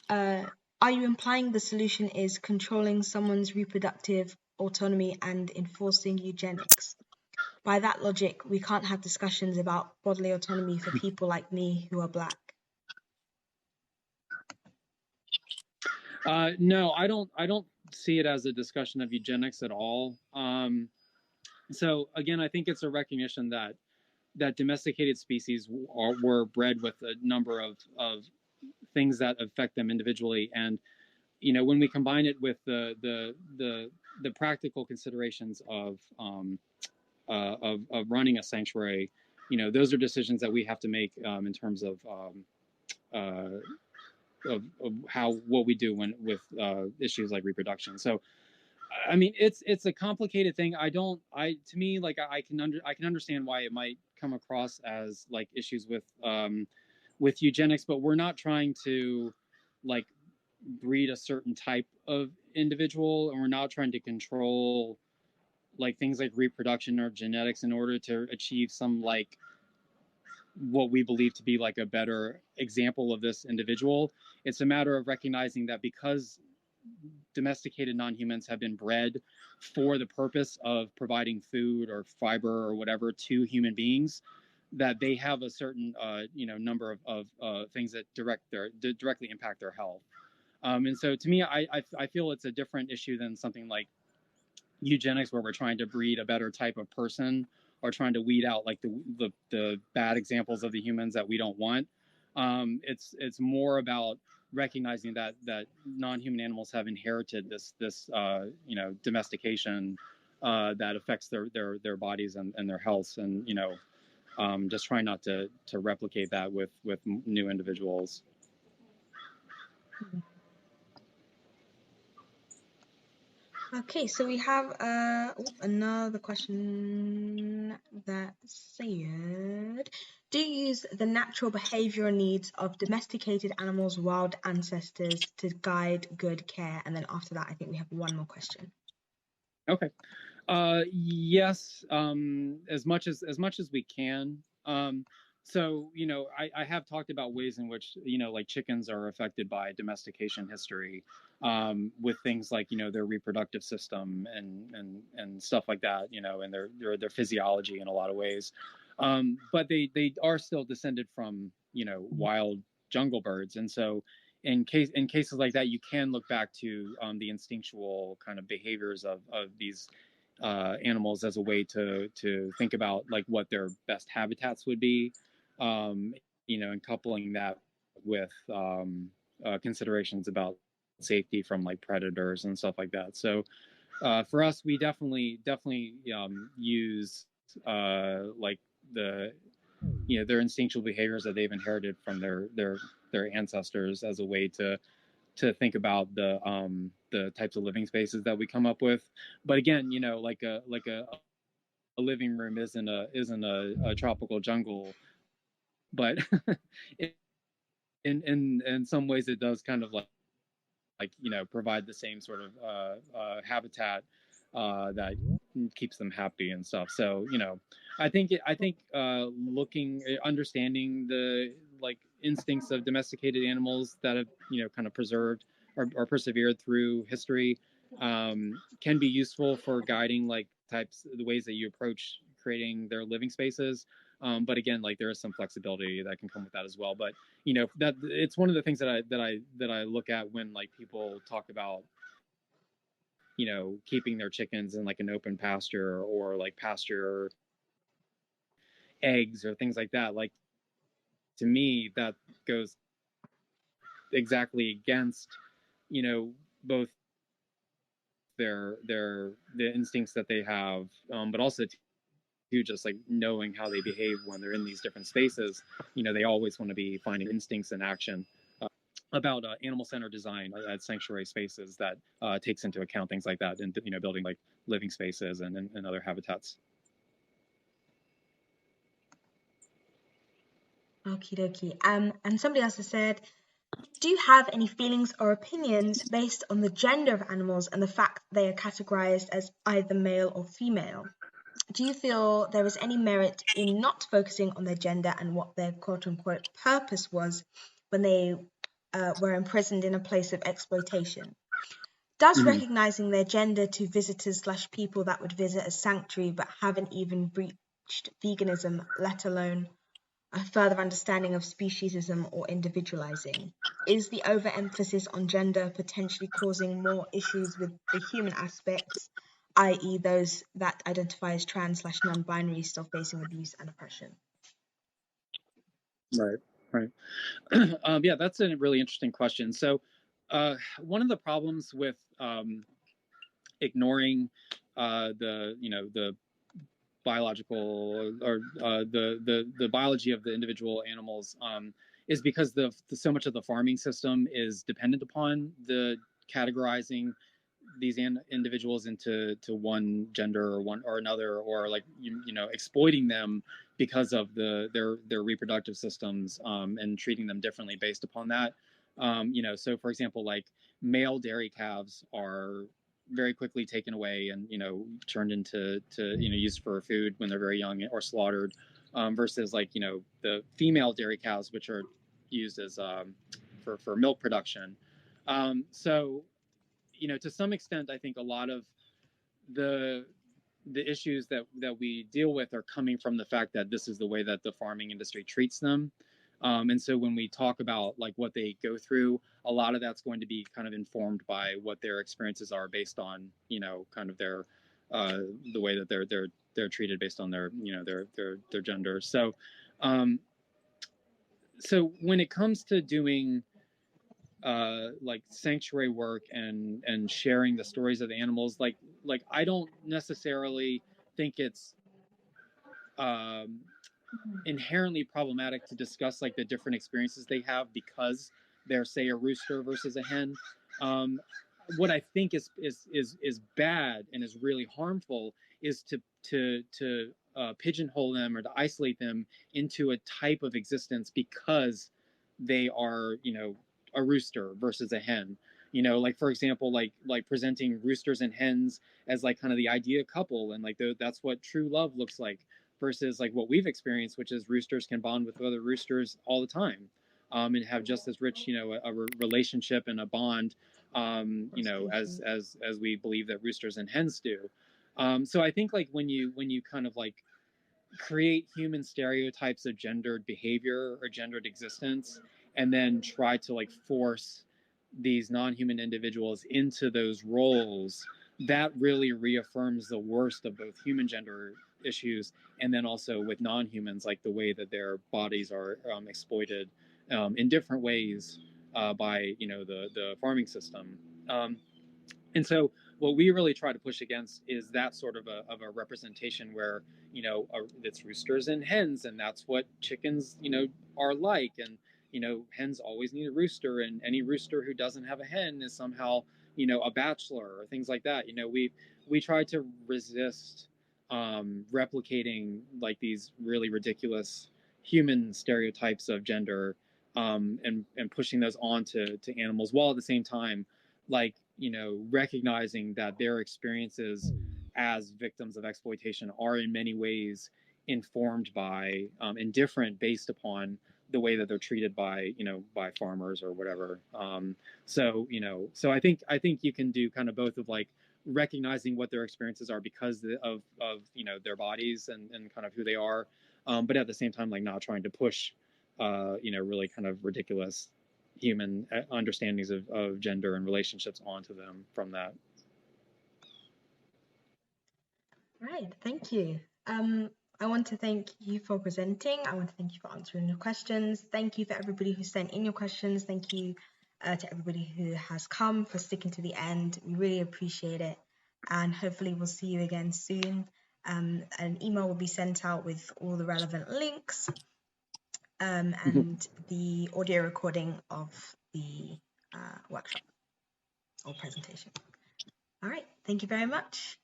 are you implying the solution is controlling someone's reproductive autonomy and enforcing eugenics? By that logic, we can't have discussions about bodily autonomy for people like me who are Black. No, I don't see it as a discussion of eugenics at all. So again, I think it's a recognition that domesticated species were bred with a number of things that affect them individually, and when we combine it with the practical considerations of running a sanctuary, those are decisions that we have to make in terms of what we do with issues like reproduction. So, I mean, it's a complicated thing. To me, like, I can understand why it might come across as like issues with eugenics, but we're not trying to like breed a certain type of individual, and we're not trying to control like things like reproduction or genetics in order to achieve some like what we believe to be like a better example of this individual. It's a matter of recognizing that because domesticated non-humans have been bred for the purpose of providing food or fiber or whatever to human beings, that they have a certain number of things that directly impact their health. And so to me, I feel it's a different issue than something like eugenics, where we're trying to breed a better type of person or trying to weed out like the bad examples of the humans that we don't want. It's more about recognizing that non-human animals have inherited this domestication that affects their bodies and their health, and just trying not to replicate that with new individuals. Okay, so we have another question that said, do you use the natural behavioral needs of domesticated animals' wild ancestors to guide good care? And then after that, I think we have one more question. Okay. Yes, as much as we can. So, I have talked about ways in which, like chickens are affected by domestication history, with things like, their reproductive system and stuff like that, and their physiology in a lot of ways. But they are still descended from, wild jungle birds. And so in cases like that, you can look back to the instinctual kind of behaviors of these animals as a way to think about like what their best habitats would be, and coupling that with considerations about safety from like predators and stuff like that. So for us, we definitely use like their instinctual behaviors that they've inherited from their ancestors as a way to think about the types of living spaces that we come up with. But again, like a living room isn't a tropical jungle, but in some ways it does kind of like provide the same sort of habitat that keeps them happy and stuff. So I think understanding the like instincts of domesticated animals that have kind of preserved or persevered through history can be useful for guiding like the ways that you approach creating their living spaces. But again, like there is some flexibility that can come with that as well. But you know, that it's one of the things that I look at when like people talk about, you know, keeping their chickens in like an open pasture or like pasture eggs or things like that. Like to me, that goes exactly against, you know, both the instincts that they have, but also to just like knowing how they behave when they're in these different spaces. You know, they always want to be finding instincts in action. About animal-centered design at sanctuary spaces that takes into account things like that, and you know, building like living spaces and other habitats. Okie dokie. And somebody else has said, do you have any feelings or opinions based on the gender of animals and the fact they are categorized as either male or female? Do you feel there is any merit in not focusing on their gender and what their quote-unquote purpose was when they were imprisoned in a place of exploitation? Does recognizing their gender to visitors/people that would visit a sanctuary but haven't even reached veganism, let alone a further understanding of speciesism or individualizing? Is the overemphasis on gender potentially causing more issues with the human aspects, i.e. those that identify as trans/non-binary still facing abuse and oppression? Right, right. Yeah, that's a really interesting question. So one of the problems with ignoring the, you know, the biological or the biology of the individual animals is because so much of the farming system is dependent upon the categorizing these individuals into one gender or one or another, or like you know, exploiting them because of their reproductive systems, and treating them differently based upon that. You know, so for example, like male dairy calves are very quickly taken away and, you know, turned into you know, used for food when they're very young or slaughtered, versus like, you know, the female dairy cows, which are used as for milk production. So you know, to some extent, I think a lot of the issues that we deal with are coming from the fact that this is the way that the farming industry treats them. And so when we talk about like what they go through, a lot of that's going to be kind of informed by what their experiences are based on, you know, kind of their the way that they're treated based on their, you know, their gender. So so when it comes to doing like sanctuary work and sharing the stories of the animals, like I don't necessarily think it's um, inherently problematic to discuss like the different experiences they have because they're, say, a rooster versus a hen. Um, what I think is bad and is really harmful is to pigeonhole them or to isolate them into a type of existence because they are, you know, a rooster versus a hen. You know, like for example, like presenting roosters and hens as like kind of the ideal couple, and like that's what true love looks like, versus like what we've experienced, which is roosters can bond with other roosters all the time, and have just as rich, you know, a relationship and a bond, you know, as we believe that roosters and hens do. So I think like when you kind of like create human stereotypes of gendered behavior or gendered existence, and then try to like force these non-human individuals into those roles, that really reaffirms the worst of both human gender issues and then also with non-humans, like the way that their bodies are exploited in different ways by, you know, the farming system. And so what we really try to push against is that sort of a representation where, you know, it's roosters and hens, and that's what chickens, you know, are like. And, you know, hens always need a rooster, and any rooster who doesn't have a hen is somehow, you know, a bachelor or things like that. You know, we try to resist replicating like these really ridiculous human stereotypes of gender, and pushing those onto to animals, while at the same time, like, you know, recognizing that their experiences as victims of exploitation are in many ways informed by and different based upon the way that they're treated by, you know, by farmers or whatever. So, you know, so I think you can do kind of both of like recognizing what their experiences are because of you know, their bodies and kind of who they are, but at the same time, like not trying to push, really kind of ridiculous human understandings of gender and relationships onto them from that. Right, thank you. I want to thank you for presenting. I want to thank you for answering the questions. Thank you for everybody who sent in your questions. Thank you to everybody who has come for sticking to the end. We really appreciate it. And hopefully we'll see you again soon. An email will be sent out with all the relevant links and the audio recording of the workshop or presentation. All right, thank you very much.